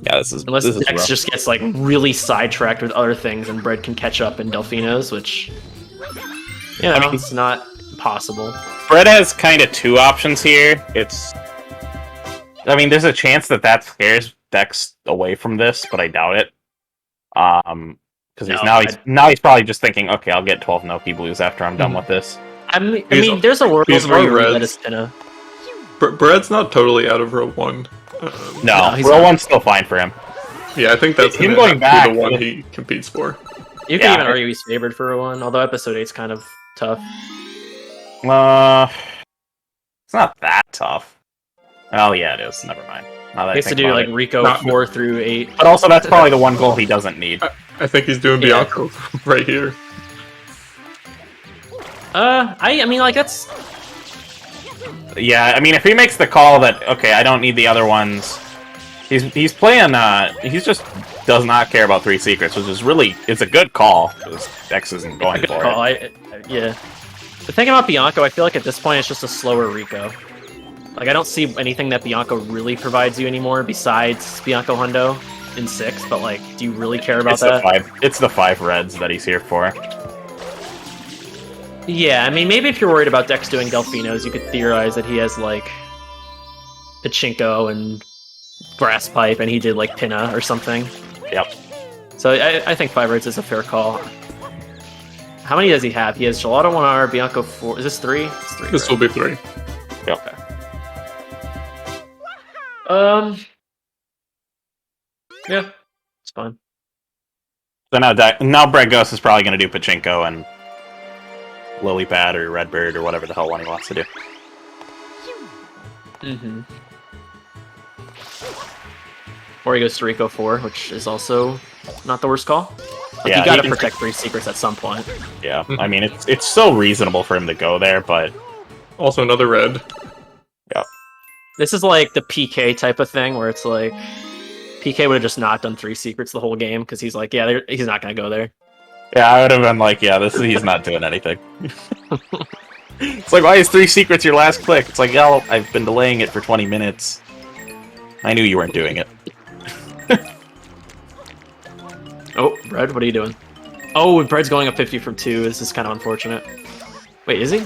Speaker 1: Yeah, this is
Speaker 2: Unless Dex
Speaker 1: rough.
Speaker 2: just gets like really sidetracked with other things and Bread can catch up in Delfinos, which... You know,
Speaker 1: I mean-
Speaker 2: it's not possible.
Speaker 1: Bread has kind of two options here. I mean, there's a chance that scares Dex away from this, but I doubt it. Because he's probably just thinking, okay, I'll get 12 Noki Blues after I'm done with this.
Speaker 2: I mean, there's a world
Speaker 3: he's
Speaker 2: where you
Speaker 3: on
Speaker 2: let
Speaker 3: Reds.
Speaker 2: us Pinna.
Speaker 3: Bread's not totally out of row 1.
Speaker 1: No,
Speaker 2: he's
Speaker 1: row
Speaker 2: not.
Speaker 1: 1's still fine for him.
Speaker 3: Yeah, I think that's
Speaker 1: Him
Speaker 3: gonna
Speaker 1: going
Speaker 3: have to be
Speaker 1: back
Speaker 3: the one
Speaker 1: with-
Speaker 3: he competes for.
Speaker 2: You can
Speaker 1: Yeah.
Speaker 2: even argue he's favored for row 1, although episode 8's kind of tough.
Speaker 1: It's not that tough. Oh yeah, it is. Never mind. Now that I
Speaker 2: He has to
Speaker 1: think
Speaker 2: do
Speaker 1: about
Speaker 2: like
Speaker 1: it.
Speaker 2: Rico
Speaker 3: Not-
Speaker 2: 4 through 8.
Speaker 1: But also, that's probably the one goal he doesn't need.
Speaker 3: I think he's doing
Speaker 2: Yeah.
Speaker 3: Bianco right here.
Speaker 2: I mean, like, that's...
Speaker 1: Yeah, I mean, if he makes the call that, okay, I don't need the other ones, he's playing, he just does not care about 3 secrets, which is really, it's a good call, because Dex isn't going
Speaker 2: Good
Speaker 1: for
Speaker 2: call.
Speaker 1: it.
Speaker 2: Yeah. The thing about Bianco, I feel like at this point it's just a slower Rico. Like, I don't see anything that Bianco really provides you anymore besides Bianco Hundo in 6, but, like, do you really care about that?
Speaker 1: It's the 5 reds that he's here for.
Speaker 2: Yeah, I mean, maybe if you're worried about Dex doing Delfinos, you could theorize that he has, like, Pachinko and Brass Pipe, and he did, like, Pinna or something.
Speaker 1: Yep.
Speaker 2: So I think 5 reds is a fair call. How many does he have? He has Gelato 1R, Bianco 4... Is this 3? It's 3,
Speaker 3: This
Speaker 2: right?
Speaker 3: will be 3.
Speaker 1: Yep.
Speaker 2: Yeah, it's fine.
Speaker 1: So now Breadghost is probably going to do Pachinko and Lily Pad or Redbird or whatever the hell one he wants to do.
Speaker 2: Mm-hmm. Or he goes to Rico 4, which is also not the worst call. Like,
Speaker 1: Yeah,
Speaker 2: you gotta
Speaker 1: he can-
Speaker 2: protect 3 secrets at some point.
Speaker 1: Yeah, I mean, it's so reasonable for him to go there, but...
Speaker 3: Also another red.
Speaker 1: Yeah.
Speaker 2: This is like the PK type of thing, where it's like... PK would have just not done 3 secrets the whole game, because he's like, yeah, he's not gonna go there.
Speaker 1: Yeah, I would have been like, yeah, he's not doing anything. It's like, why is 3 secrets your last click? It's like, oh, I've been delaying it for 20 minutes. I knew you weren't doing it.
Speaker 2: Oh, Bread, what are you doing? Oh, Bread's going up 50 from 2. This is kind of unfortunate. Wait, is he?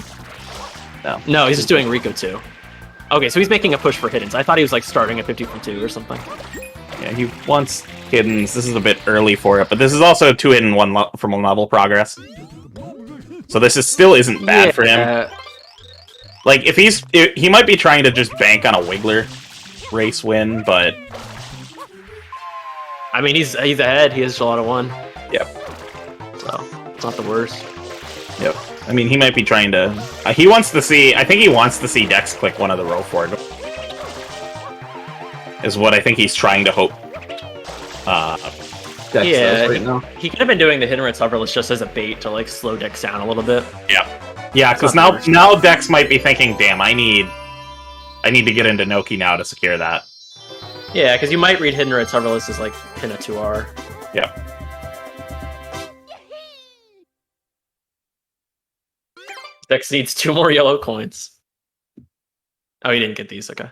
Speaker 1: No.
Speaker 2: No, he's just doing Rico 2. Okay, so he's making a push for hiddens. I thought he was like starting at 50 from 2 or something.
Speaker 1: Yeah, he wants hiddens. This is a bit early for it, but this is also 2 hidden from 1 level progress. So this still isn't bad for him. Like, if he might be trying to just bank on a Wiggler race win, but...
Speaker 2: I mean, he's ahead. He has a lot of 1.
Speaker 1: Yep.
Speaker 2: So, it's not the worst.
Speaker 1: Yep. I mean, he might be trying to... he wants to see... I think he wants to see Dex click one of the row forward. Is what I think he's trying to hope. Dex does right now.
Speaker 2: He could have been doing the hidden red hoverless just as a bait to like slow Dex down a little bit.
Speaker 1: Yeah, because now Dex might be thinking, damn, I need to get into Noki now to secure that.
Speaker 2: Yeah, because you might read hidden red hoverless as like pin a 2R.
Speaker 1: Yep.
Speaker 2: Dex needs 2 more yellow coins. Oh, he didn't get these. Okay.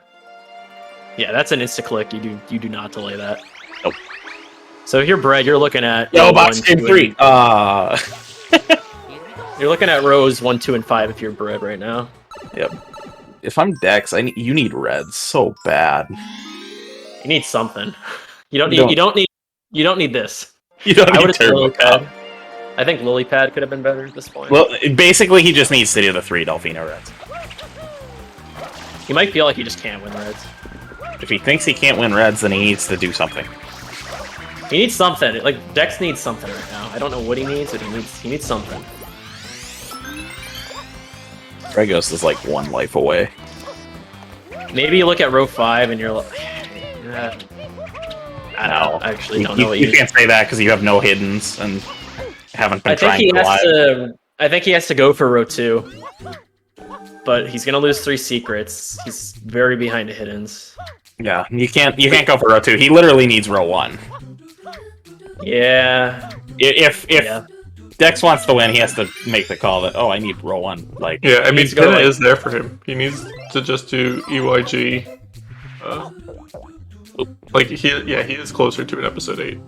Speaker 2: Yeah, that's an insta click. You do not delay that.
Speaker 1: Nope.
Speaker 2: So here, Brett, you're looking at
Speaker 1: Yo, box game 3.
Speaker 2: You're looking at rows 1, 2, and 5 if you're Brett right now.
Speaker 1: Yep. If I'm Dex, you need reds so bad.
Speaker 2: You need something. You don't need this.
Speaker 1: You don't
Speaker 2: I
Speaker 1: need
Speaker 2: would
Speaker 1: Turbo Cup.
Speaker 2: I think Lily Pad could have been better at this point.
Speaker 1: Well, basically, he just needs to do the 3 Delfino reds.
Speaker 2: He might feel like he just can't win reds.
Speaker 1: If he thinks he can't win reds, then he needs to do something.
Speaker 2: He needs something. Like, Dex needs something right now. I don't know what he needs, but he needs something.
Speaker 1: Breadghost is like 1 life away.
Speaker 2: Maybe you look at row 5 and you're like... I don't know. I actually don't know what
Speaker 1: you can't say that because you have no hiddens and haven't been trying to live.
Speaker 2: I think he has to go for row 2. But he's gonna lose 3 secrets. He's very behind the hiddens.
Speaker 1: Yeah, you can't go for row 2. He literally needs row 1.
Speaker 2: Yeah.
Speaker 1: If Dex wants to win, he has to make the call that, oh, I need row 1. Like,
Speaker 3: yeah, I mean,
Speaker 2: to go,
Speaker 3: Pinna is there for him. He needs to just do EYG. Like, he is closer to an episode 8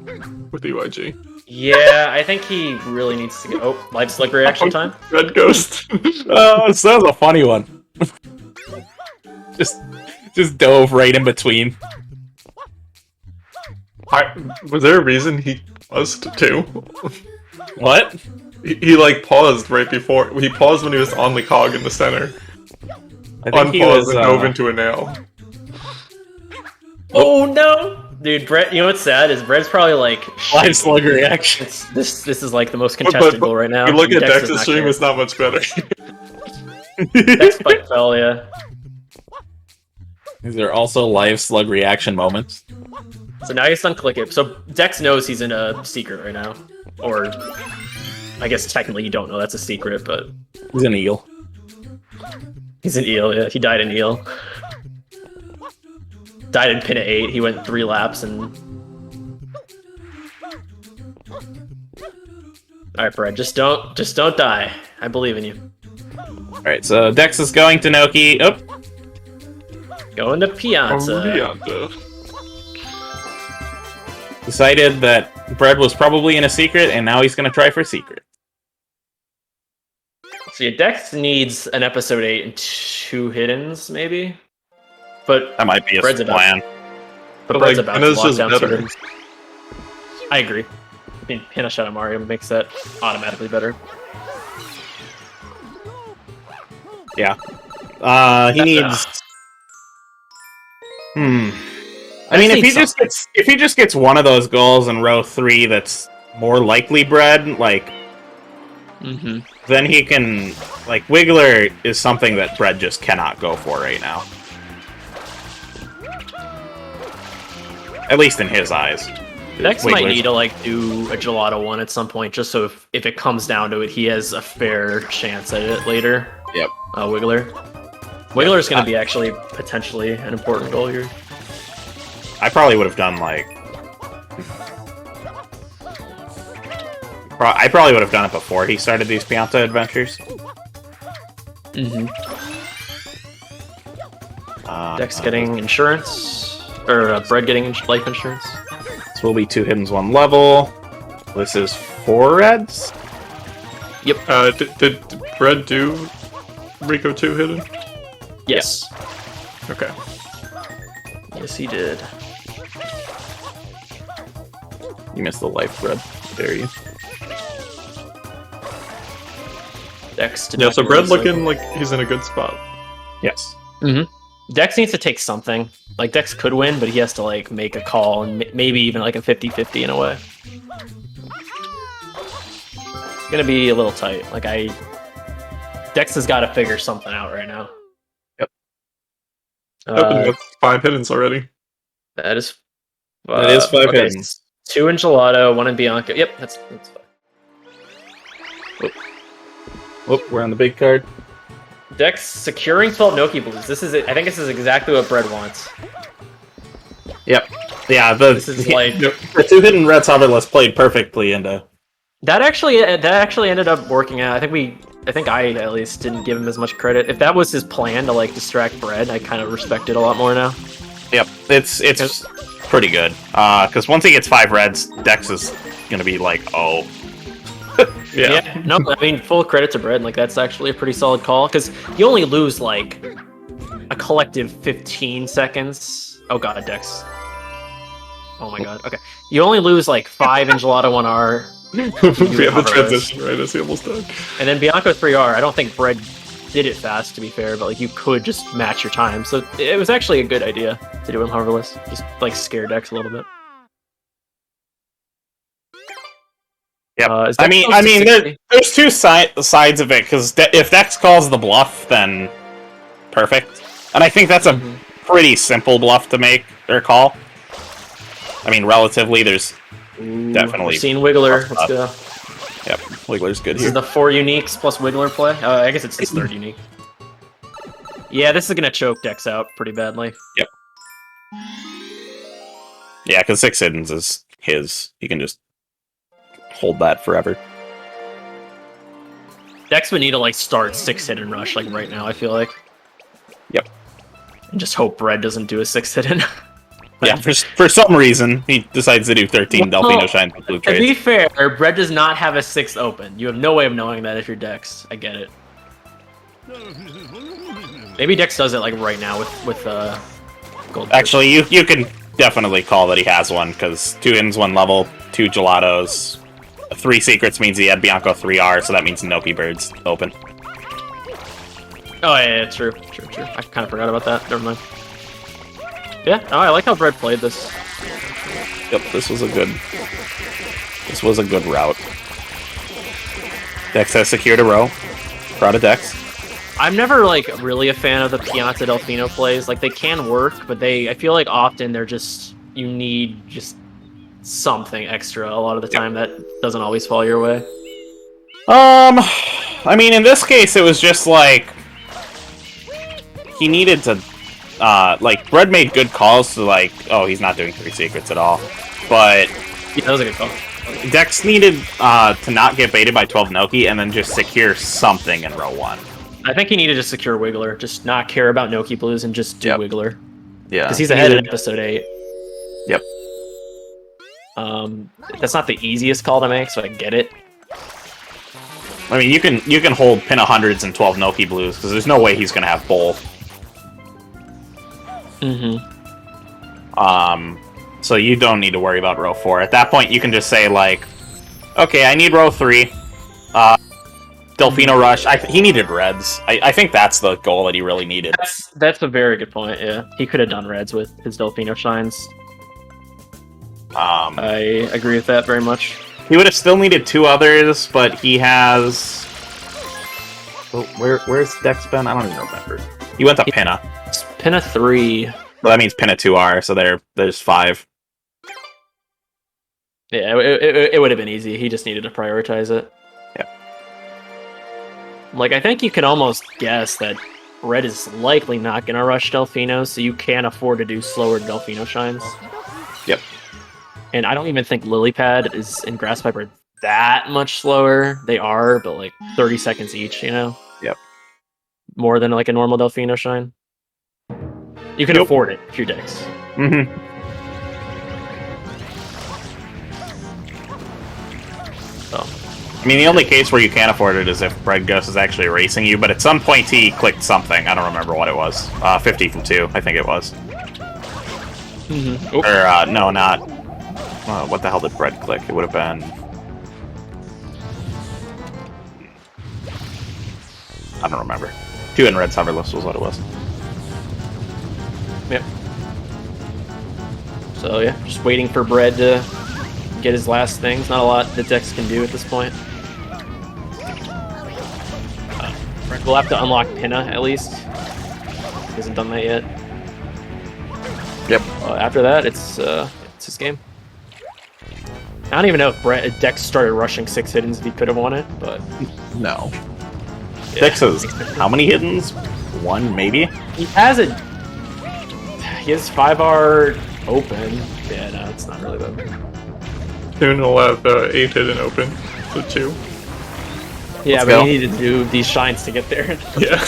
Speaker 3: with EYG.
Speaker 2: Yeah, I think he really needs to go. Oh, live slick reaction time.
Speaker 3: Breadghost.
Speaker 1: oh, so that was a funny one. just dove right in between.
Speaker 3: Was there a reason he paused too?
Speaker 1: What?
Speaker 3: He like paused right before. He paused when he was on the cog in the center.
Speaker 1: I think he
Speaker 3: Unpaused
Speaker 1: was
Speaker 3: and dove into a nail.
Speaker 2: Oh no! Dude, Brett, you know what's sad is Brett's probably like
Speaker 1: live slug reaction.
Speaker 2: This is like the most contested goal right now.
Speaker 3: You look at
Speaker 2: Dex
Speaker 3: Dex's stream, it's not much better.
Speaker 2: Dex spike fell, yeah.
Speaker 1: These are also live slug reaction moments.
Speaker 2: So now he's unclick it. So Dex knows he's in a secret right now. Or I guess technically you don't know that's a secret, but
Speaker 1: He's an eel.
Speaker 2: he's an eel, yeah. He died in eel. Died in pin at 8. He went 3 laps and... Alright, Brett, just don't die. I believe in you.
Speaker 1: Alright, so Dex is going to Noki. Oh.
Speaker 2: Going to Piazza.
Speaker 1: Decided that Bread was probably in a secret, and now he's going to try for secret.
Speaker 2: So yeah, Dex needs an episode 8 and 2 hiddens, maybe? But
Speaker 1: that might be a plan.
Speaker 2: But Bread's about to lock
Speaker 3: just
Speaker 2: down
Speaker 3: better.
Speaker 2: hiddens. I agree. I mean, Pinna Shadow Mario makes that automatically better.
Speaker 1: Yeah. He needs... I mean, if he just gets one of those goals in row 3 that's more likely Bread, like,
Speaker 2: Mm-hmm.
Speaker 1: then he can, like, Wiggler is something that Bread just cannot go for right now. At least in his eyes.
Speaker 2: Dex might
Speaker 1: Wiggler's-
Speaker 2: need to like do a gelato one at some point, just so if it comes down to it, he has a fair chance at it later.
Speaker 1: Yep.
Speaker 2: Wiggler. Wiggler's going to be actually potentially an important goal here.
Speaker 1: I probably would have done, like... I probably would have done it before he started these Pianta adventures.
Speaker 2: Mm-hmm. Dex getting insurance, or Bread getting life insurance.
Speaker 1: This will be 2 hiddens, 1 level. This is 4 reds?
Speaker 2: Yep.
Speaker 3: Did Bread do Rico 2 hidden?
Speaker 2: Yes.
Speaker 3: Okay.
Speaker 2: Yes, he did.
Speaker 1: You missed the life, Bread. There you.
Speaker 2: Dex to
Speaker 3: Yeah, so
Speaker 2: do
Speaker 3: Bread
Speaker 2: this,
Speaker 3: looking like he's in a good spot.
Speaker 1: Yes.
Speaker 2: Dex needs to take something. Like, Dex could win, but he has to, like, make a call, and maybe even, like, a 50-50 in a way. It's gonna be a little tight. Like, Dex has got to figure something out right now.
Speaker 1: Yep.
Speaker 3: That's 5 hiddens already.
Speaker 2: That is...
Speaker 1: That is 5
Speaker 2: okay,
Speaker 1: hiddens.
Speaker 2: 2 in Gelato, 1 in Bianca. Yep, that's fine.
Speaker 1: Oh, we're on the big card.
Speaker 2: Dex securing 12 Noki Blues. This is it. I think this is exactly what Bread wants.
Speaker 1: Yep. Yeah,
Speaker 2: This is like...
Speaker 1: the 2 hidden reds hoverless played perfectly into...
Speaker 2: That actually ended up working out. I think I at least didn't give him as much credit. If that was his plan to like distract Bread, I kind of respect it a lot more now.
Speaker 1: Yep, it's pretty good. Because once he gets 5 reds, Dex is gonna be like, oh.
Speaker 3: Yeah.
Speaker 2: No, I mean, full credit to Bread. Like, that's actually a pretty solid call, because you only lose like a collective 15 seconds. Oh god, Dex. Oh my god. Okay, you only lose like 5 in Gelato 1R.
Speaker 3: We have the transition right as he almost died.
Speaker 2: And then Bianco 3R, I don't think Bread did it fast, to be fair, but like you could just match your time. So it was actually a good idea to do him hoverless. Just like scare Dex a little bit.
Speaker 1: Yep. I mean, there's 2 sides of it, because if Dex calls the bluff, then perfect. And I think that's a pretty simple bluff to make or call. I mean, relatively, there's definitely...
Speaker 2: We've seen Wiggler. Let's go.
Speaker 1: Yep, Wiggler's good
Speaker 2: This
Speaker 1: here.
Speaker 2: is the 4 uniques plus Wiggler play. I guess it's his 3rd unique. Yeah, this is gonna choke Dex out pretty badly.
Speaker 1: Yep. Yeah, because 6 hiddens is his. You can just hold that forever.
Speaker 2: Dex would need to like start 6 hidden rush like right now, I feel like.
Speaker 1: Yep.
Speaker 2: And just hope Bread doesn't do a 6 hidden.
Speaker 1: Yeah, for some reason, he decides to do 13 Delfino Shine with blue
Speaker 2: To be
Speaker 1: trades.
Speaker 2: fair, Bread does not have a 6th open. You have no way of knowing that if you're Dex. I get it. Maybe Dex does it like right now with gold.
Speaker 1: Actually, you can definitely call that he has one, because 2 hiddens, 1 level, 2 gelatos, 3 secrets means he had Bianco 3R, so that means Noki Bird's open.
Speaker 2: Oh yeah, true. I kind of forgot about that. Never mind. Yeah, I like how Bread played this.
Speaker 1: Yep, this was a good route. Dex has secured a row. Proud of Dex.
Speaker 2: I'm never like really a fan of the Pianta Delfino plays. Like, they can work, but I feel like often they're just, you need just something extra a lot of the time that doesn't always fall your way.
Speaker 1: I mean, in this case, it was just like he needed to, like, Bread made good calls to, like, oh, he's not doing 3 secrets at all, but
Speaker 2: Yeah, that was a good call.
Speaker 1: Dex needed to not get baited by 12 Noki and then just secure something in row 1.
Speaker 2: I think he needed to secure Wiggler, just not care about Noki Blues and just do Wiggler.
Speaker 1: Yeah,
Speaker 2: Because he's ahead in episode 8.
Speaker 1: Yep.
Speaker 2: That's not the easiest call to make, so I get it.
Speaker 1: I mean, you can hold pin 100s and 12 Noki Blues, because there's no way he's going to have both. So you don't need to worry about row 4. At that point, you can just say, like, okay, I need row 3. Delfino Rush. He needed reds. I think that's the goal that he really needed.
Speaker 2: That's a very good point, yeah. He could have done reds with his Delfino Shines. I agree with that very much.
Speaker 1: He would have still needed 2 others, but he has... Oh, where's Dex been? I don't even remember. He went to Pinna.
Speaker 2: It's Pinna 3.
Speaker 1: Well, that means Pinna 2R, so there's 5.
Speaker 2: Yeah, it would have been easy. He just needed to prioritize it.
Speaker 1: Yeah.
Speaker 2: Like, I think you can almost guess that Red is likely not going to rush Delfino, so you can afford to do slower Delfino shines.
Speaker 1: Yep.
Speaker 2: And I don't even think Lily Pad is in Grass Pipe are that much slower. They are, but like 30 seconds each, you know?
Speaker 1: Yep.
Speaker 2: More than like a normal Delfino shine. You can afford it if you're Dex.
Speaker 1: Mm-hmm.
Speaker 2: So.
Speaker 1: I mean, the only case where you can't afford it is if Breadghost is actually racing you, but at some point he clicked something. I don't remember what it was. 50 from 2, I think it was.
Speaker 2: Mm-hmm.
Speaker 1: Or, no, not... what the hell did Bread click? It would have been... I don't remember. 2 in Red's hoverless was what it was.
Speaker 2: Yep. So yeah, just waiting for Bread to get his last things. Not a lot that Dex can do at this point. Bread will have to unlock Pinna at least. He hasn't done that yet.
Speaker 1: Yep.
Speaker 2: After that, it's his game. I don't even know if Dex started rushing 6 hiddens if he could have won it, but
Speaker 1: No.
Speaker 2: yeah.
Speaker 1: Dex has how many hiddens? 1, maybe?
Speaker 2: He has a... He has 5R open. Yeah, no, it's not really that.
Speaker 3: Soon he'll have 8 hidden open, so 2.
Speaker 2: Yeah,
Speaker 1: Let's
Speaker 2: but
Speaker 1: go.
Speaker 2: he needed to do these shines to get there.
Speaker 3: Yeah.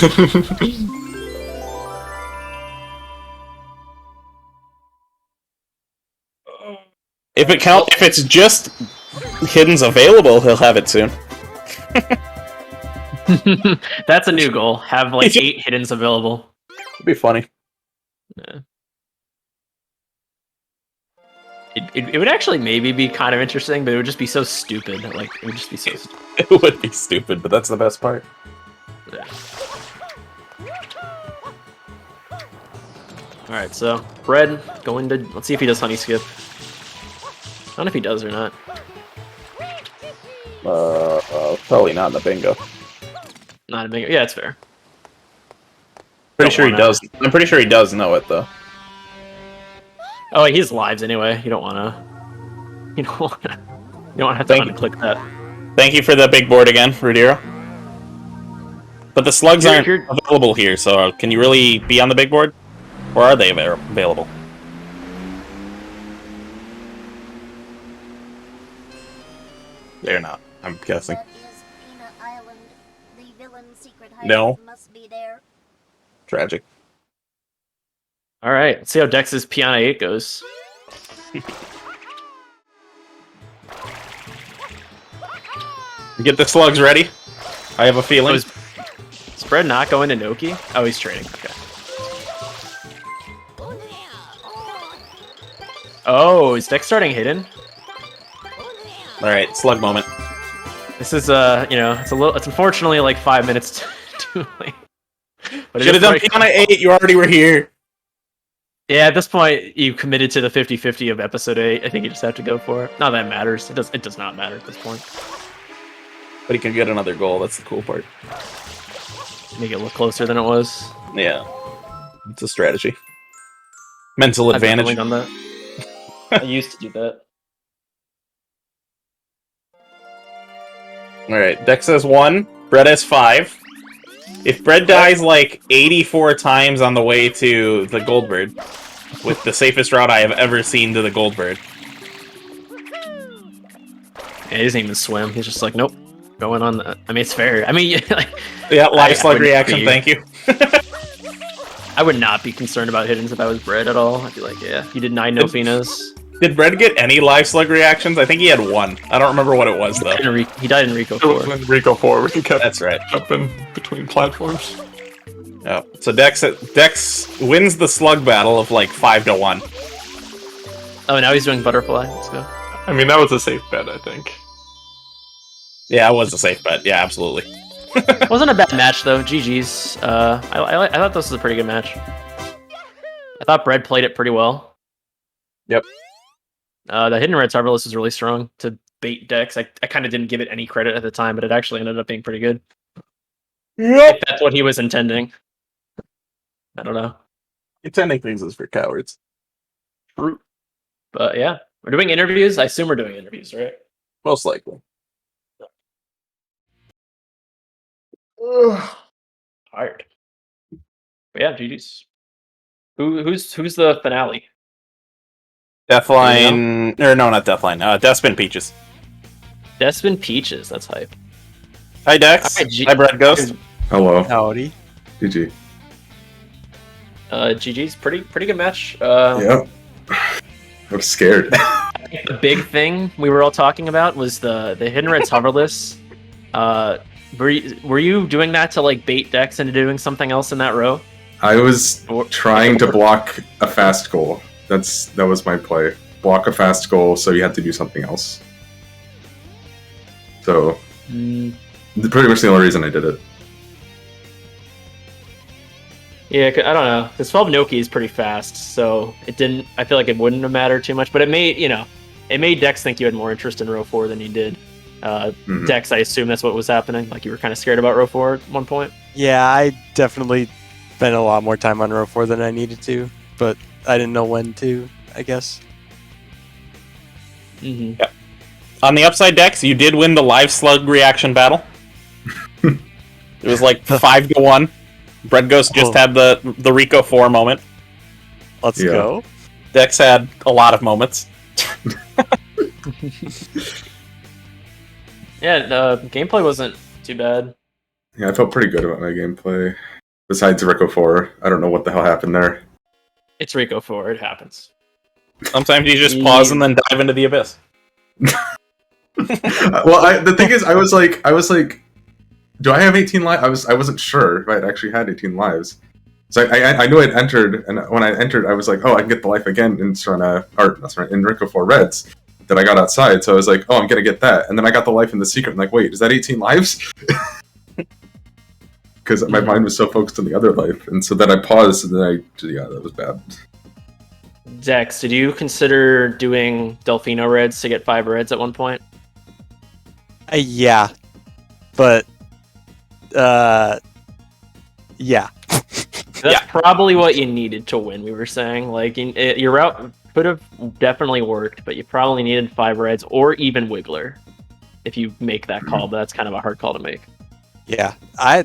Speaker 1: If it's just hiddens available, he'll have it soon.
Speaker 2: That's a new goal. Have like 8 hiddens available.
Speaker 1: It'd be funny.
Speaker 2: Yeah. It would actually maybe be kind of interesting, but it would just be so stupid. Like, it would just be so stupid.
Speaker 1: It would be stupid, but that's the best part.
Speaker 2: Yeah. Alright, so Bread going to... Let's see if he does Honey Skip. I don't know if he does or not.
Speaker 1: Probably not in the bingo.
Speaker 2: Not a big... Yeah, it's fair.
Speaker 1: Pretty sure he does. I'm pretty sure he does know it, though.
Speaker 2: Oh, he has lives anyway. You don't want to... You don't want to... You don't have to unclick that.
Speaker 1: Thank you for the big board again, Rudiro. But the slugs aren't available here, so can you really be on the big board? Or are they available? They're not, I'm guessing. No. Tragic.
Speaker 2: Alright, let's see how Dex's Piana 8 goes.
Speaker 1: Get the slugs ready. I have a feeling.
Speaker 2: Is Bread not going to Noki? Oh, he's trading. Okay. Oh, is Dex starting hidden?
Speaker 1: Alright, slug moment.
Speaker 2: This is you know, it's unfortunately like 5 minutes too late. But
Speaker 1: should have done Piana 8, you already were here.
Speaker 2: Yeah, at this point you committed to the 50-50 of episode 8. I think you just have to go for it. Not that it matters. It does not matter at this point.
Speaker 1: But he can get another goal, that's the cool part.
Speaker 2: Make it look closer than it was.
Speaker 1: Yeah. It's a strategy. Mental advantage.
Speaker 2: I've definitely done that. I used to do that.
Speaker 1: Alright, Dex has 1, Bread has 5. If Bread dies like 84 times on the way to the Goldbird, with the safest route I have ever seen to the Goldbird.
Speaker 2: Yeah, he doesn't even swim. He's just like, nope. Going on the... I mean, it's fair. I mean, like...
Speaker 1: Yeah, live slug reaction, thank you.
Speaker 2: I would not be concerned about hiddens if I was Bread at all. I'd be like, yeah, you did 9 no-finas.
Speaker 1: Did Bread get any live slug reactions? I think he had 1. I don't remember what it was, though.
Speaker 2: He died in Rico
Speaker 3: It was
Speaker 2: 4.
Speaker 3: in Rico 4 where he kept
Speaker 1: That's right.
Speaker 3: jumping between platforms.
Speaker 1: Oh, so Dex wins the slug battle of like 5-1.
Speaker 2: Oh, now he's doing Butterfly. Let's go.
Speaker 3: I mean, that was a safe bet, I think.
Speaker 1: Yeah, it was a safe bet. Yeah, absolutely.
Speaker 2: Wasn't a bad match, though. GG's. I thought this was a pretty good match. I thought Bread played it pretty well.
Speaker 1: Yep.
Speaker 2: The Hidden Red Tarbalus is really strong to bait decks. I kind of didn't give it any credit at the time, but it actually ended up being pretty good.
Speaker 1: Yep.
Speaker 2: If that's what he was intending. I don't know.
Speaker 1: Intending things is for cowards.
Speaker 2: True. But yeah, we're doing interviews. I assume we're doing interviews, right?
Speaker 1: Most likely.
Speaker 2: Tired. But yeah, GG's. Who's the finale?
Speaker 1: Deathline, or no, not Deathline. Deathspin Peaches.
Speaker 2: Deathspin Peaches. That's hype.
Speaker 1: Hi Dex.
Speaker 2: Alright,
Speaker 1: Hi Breadghost.
Speaker 3: Hello.
Speaker 4: Howdy.
Speaker 3: GG.
Speaker 2: GG's pretty good match.
Speaker 3: Yep. I was scared.
Speaker 2: The big thing we were all talking about was the Hidden Red's hoverless. Were you doing that to like bait decks into doing something else in that row?
Speaker 3: I was trying to block a fast goal. That was my play. Block a fast goal, so you had to do something else. So, pretty much the only reason I did it.
Speaker 2: Yeah, I don't know. Because 12 Noki is pretty fast, so it didn't. I feel like it wouldn't have mattered too much, but it made Dex think you had more interest in row 4 than you did. Dex, I assume that's what was happening. Like you were kind of scared about row 4 at one point.
Speaker 4: Yeah, I definitely spent a lot more time on row 4 than I needed to, but I didn't know when to, I guess.
Speaker 2: Mm-hmm.
Speaker 1: Yep. On the upside Dex, you did win the live slug reaction battle. It was like 5-1. Breadghost just had the Rico 4 moment.
Speaker 4: Let's go.
Speaker 1: Dex had a lot of moments.
Speaker 2: Yeah, the gameplay wasn't too bad.
Speaker 3: Yeah, I felt pretty good about my gameplay. Besides Rico 4, I don't know what the hell happened there.
Speaker 2: It's Rico 4. It happens.
Speaker 1: Sometimes you just pause and then dive into the abyss.
Speaker 3: Well, the thing is, I was like, do I have 18 lives? I wasn't sure if I actually had 18 lives. So I knew I'd entered, and when I entered, I was like, oh, I can get the life again in Rico 4 Reds that I got outside. So I was like, oh, I'm gonna get that, and then I got the life in the secret. I'm like, wait, is that 18 lives? Because my mind was so focused on the other life, and so then I paused, and then that was bad.
Speaker 2: Dex, did you consider doing Delfino Reds to get 5 Reds at one point?
Speaker 4: Yeah, but yeah.
Speaker 2: That's probably what you needed to win. We were saying like your route could have definitely worked, but you probably needed 5 Reds or even Wiggler if you make that call. But that's kind of a hard call to make.
Speaker 4: Yeah,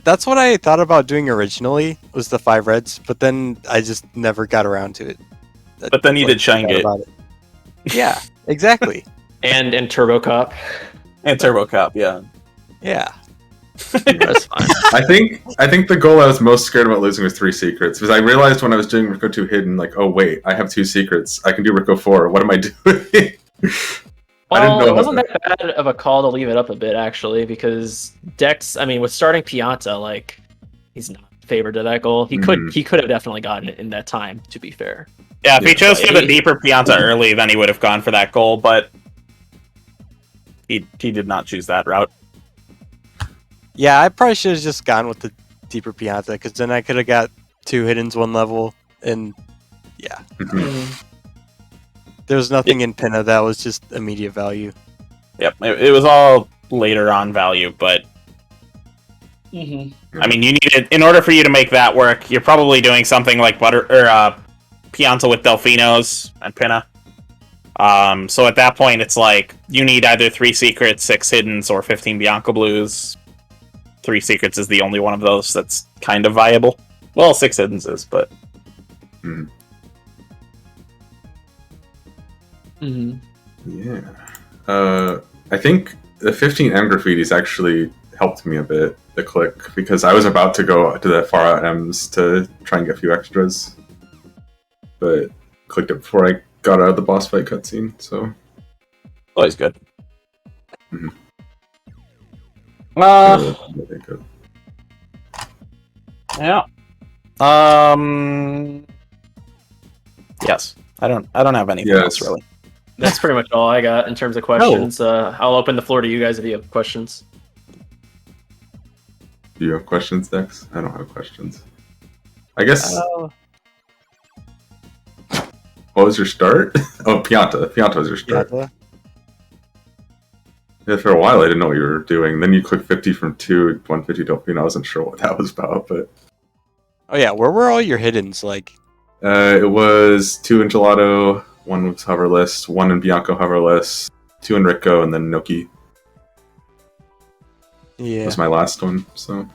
Speaker 4: that's what I thought about doing originally, was the 5 Reds, but then I just never got around to it.
Speaker 1: But then you did Shine Gate.
Speaker 4: Yeah, exactly.
Speaker 2: and Turbo Cop.
Speaker 1: And Turbo Cop, yeah.
Speaker 4: Yeah.
Speaker 2: That's fine.
Speaker 3: I think the goal I was most scared about losing was 3 secrets, because I realized when I was doing Rico 2 hidden, like, oh wait, I have 2 secrets. I can do Rico 4. What am I doing?
Speaker 2: Well,
Speaker 3: I didn't know
Speaker 2: it wasn't that bad of a call to leave it up a bit, actually, because Dex, I mean, with starting Pianta, like, he's not favored to that goal. He could have definitely gotten it in that time, to be fair.
Speaker 1: Yeah, if he chose for the deeper Pianta early, then he would have gone for that goal, but he did not choose that route.
Speaker 4: Yeah, I probably should have just gone with the deeper Pianta, because then I could have got 2 hiddens 1 level, and yeah. There was nothing in Pinna that was just immediate value.
Speaker 1: Yep, it was all later on value, but I mean, you needed, in order for you to make that work, you're probably doing something like Pianta with Delfinos and Pinna. So at that point, it's like you need either 3 secrets, 6 hiddens, or 15 Bianco Blues. 3 secrets is the only one of those that's kind of viable. Well, 6 hiddens is, but
Speaker 3: yeah. I think the 15 M graffitis actually helped me a bit, the click, because I was about to go to the far out M's to try and get a few extras, but clicked it before I got out of the boss fight cutscene, so...
Speaker 1: always good. Yeah. Yes. I don't have anything else really.
Speaker 2: That's pretty much all I got in terms of questions. I'll open the floor to you guys if you have questions.
Speaker 3: Do you have questions, Dex? I don't have questions. I guess... What was your start? Oh, Pianta. Pianta was your start.
Speaker 4: Pianta.
Speaker 3: Yeah, for a while I didn't know what you were doing. Then you clicked 50 from 2, 150 Delfino. I wasn't sure what that was about, but
Speaker 4: Oh yeah, where were all your hiddens? Like,
Speaker 3: it was 2 in Gelato, 1 was hoverless, 1 in Bianco hoverless, 2 in Rico, and then Noki
Speaker 4: yeah.
Speaker 3: was my last one. So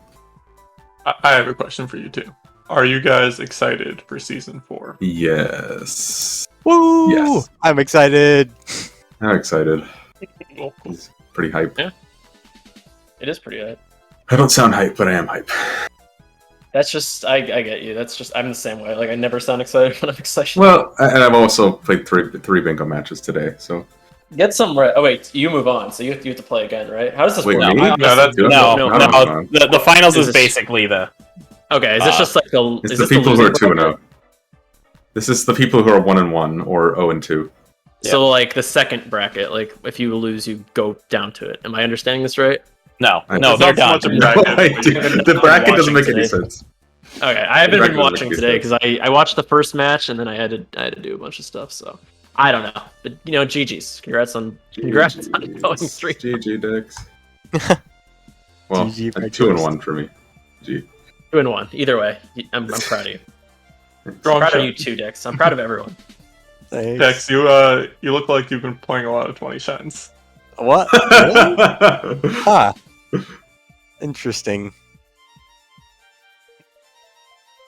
Speaker 5: I have a question for you too. Are you guys excited for season 4?
Speaker 3: yes,
Speaker 4: Woo!
Speaker 3: Yes.
Speaker 4: I'm excited.
Speaker 3: I'm excited.
Speaker 5: Cool.
Speaker 3: He's pretty hype.
Speaker 2: Yeah. It is pretty good.
Speaker 3: I don't sound hype, but I am hype.
Speaker 2: That's just I get you. That's just I'm the same way. Like I never sound excited when I'm excited.
Speaker 3: Well, and I've also played three bingo matches today. So
Speaker 2: Get some right. Oh wait, you move on, so you have to play again, right? How does this
Speaker 3: wait,
Speaker 2: work?
Speaker 3: me?
Speaker 5: No, that's
Speaker 3: Do I-
Speaker 1: No,
Speaker 2: no,
Speaker 1: no. The finals
Speaker 2: Is
Speaker 1: is
Speaker 2: this-
Speaker 1: basically the.
Speaker 2: Okay, is this just like the?
Speaker 3: It's
Speaker 2: is
Speaker 3: the
Speaker 2: this
Speaker 3: people who are
Speaker 2: losing
Speaker 3: 2 and
Speaker 2: bracket?
Speaker 3: 0. This is the people who are 1 and 1 or 0 and 2.
Speaker 2: So like the second bracket, like if you lose, you go down to it. Am I understanding this right?
Speaker 1: No,
Speaker 3: I-
Speaker 1: no,
Speaker 3: It's
Speaker 1: they're
Speaker 5: not so
Speaker 1: done.
Speaker 5: much a bracket.
Speaker 3: No, I did- the bracket doesn't make any
Speaker 2: Today.
Speaker 3: sense.
Speaker 2: Okay, I haven't
Speaker 3: bracket
Speaker 2: been
Speaker 3: doesn't
Speaker 2: watching
Speaker 3: make
Speaker 2: today
Speaker 3: sense.
Speaker 2: because I watched the first match and then I had to do a bunch of stuff. So I don't know, but you know, GG's. Congrats on going 3.
Speaker 3: GG Dex. Well,
Speaker 4: GG
Speaker 3: and 2 and 1 for me. G.
Speaker 2: 2 and 1. Either way, I'm proud of you.
Speaker 5: Strong
Speaker 2: Proud of
Speaker 5: shot.
Speaker 2: you too, Dex. I'm proud of everyone.
Speaker 4: Thanks.
Speaker 5: Dex, you look like you've been playing a lot of 20 shines.
Speaker 4: What? Really? Ah. Interesting.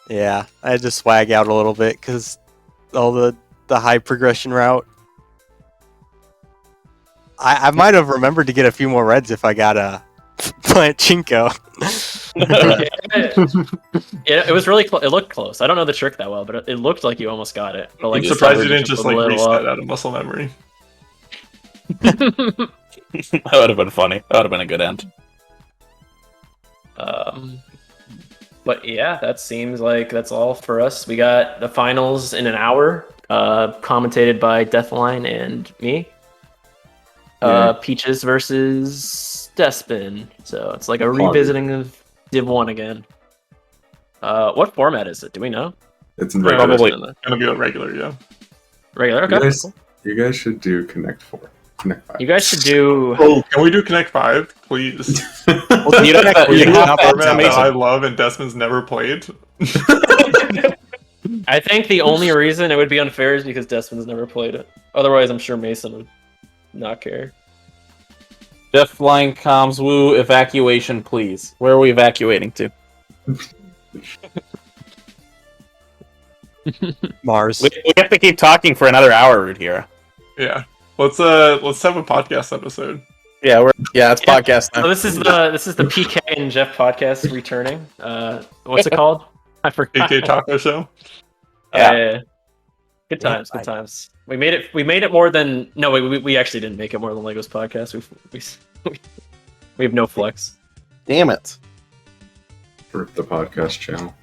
Speaker 4: Yeah, I had to swag out a little bit because all the high progression route. I might have remembered to get a few more reds if I got a plant Chinko.
Speaker 2: It was really close. It looked close. I don't know the trick that well, but it looked like you almost got it. But like,
Speaker 5: I'm surprised you
Speaker 2: the
Speaker 5: didn't just like
Speaker 2: little
Speaker 5: reset
Speaker 2: up.
Speaker 5: out of muscle memory.
Speaker 1: That would have been funny. That would have been a good end.
Speaker 2: But yeah, that seems like that's all for us. We got the finals in an hour, commentated by Deathline and me. Peaches versus Despin. So it's like a revisiting of Div 1 again. What format is it? Do we know?
Speaker 3: It's in
Speaker 5: Yeah,
Speaker 3: regular.
Speaker 1: Probably.
Speaker 5: Gonna be a regular, yeah.
Speaker 2: Regular?
Speaker 3: You
Speaker 2: Okay.
Speaker 3: guys, you guys should do Connect 4. Connect 5.
Speaker 2: You guys should do.
Speaker 5: Oh, can we do Connect 5, please?
Speaker 1: You'd have to- you'd have to-
Speaker 5: Format that
Speaker 1: amazing.
Speaker 5: I love and Desmond's never played.
Speaker 2: I think the only reason it would be unfair is because Desmond's never played it. Otherwise, I'm sure Mason would not care.
Speaker 1: Jeff Line comms woo evacuation, please. Where are we evacuating to?
Speaker 4: Mars.
Speaker 1: We have to keep talking for another hour, Root Hero.
Speaker 5: Yeah. Let's have a podcast episode.
Speaker 1: Yeah, it's
Speaker 2: Yeah.
Speaker 1: podcast
Speaker 2: So
Speaker 1: time.
Speaker 2: this is the PK and Jeff podcast returning. What's it called? I forgot.
Speaker 5: AK Taco Show.
Speaker 1: Yeah.
Speaker 2: Good times. Good times. We made it. We made it more than. No, we actually didn't make it more than Legos podcast. We have no flex.
Speaker 1: Damn it.
Speaker 3: For the podcast channel.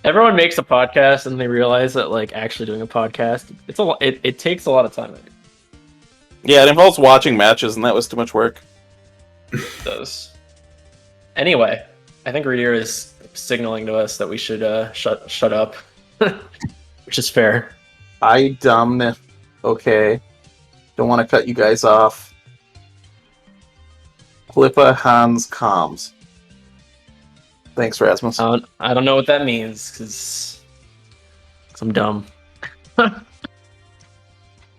Speaker 2: Everyone makes a podcast and they realize that like actually doing a podcast, it's a lot. It takes a lot of time.
Speaker 1: Yeah, it involves watching matches, and that was too much work.
Speaker 2: It does. Anyway, I think Reedier is signaling to us that we should shut up, which is fair.
Speaker 1: I dumb. Okay. Don't want to cut you guys off. Flippa Hans comms. Thanks, Rasmus.
Speaker 2: I don't know what that means because I'm dumb.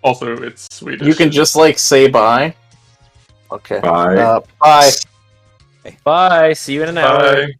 Speaker 5: Also, it's Swedish.
Speaker 1: You can just like say bye. Okay.
Speaker 3: Bye.
Speaker 1: Bye.
Speaker 2: Bye. See you in an hour.
Speaker 5: Bye.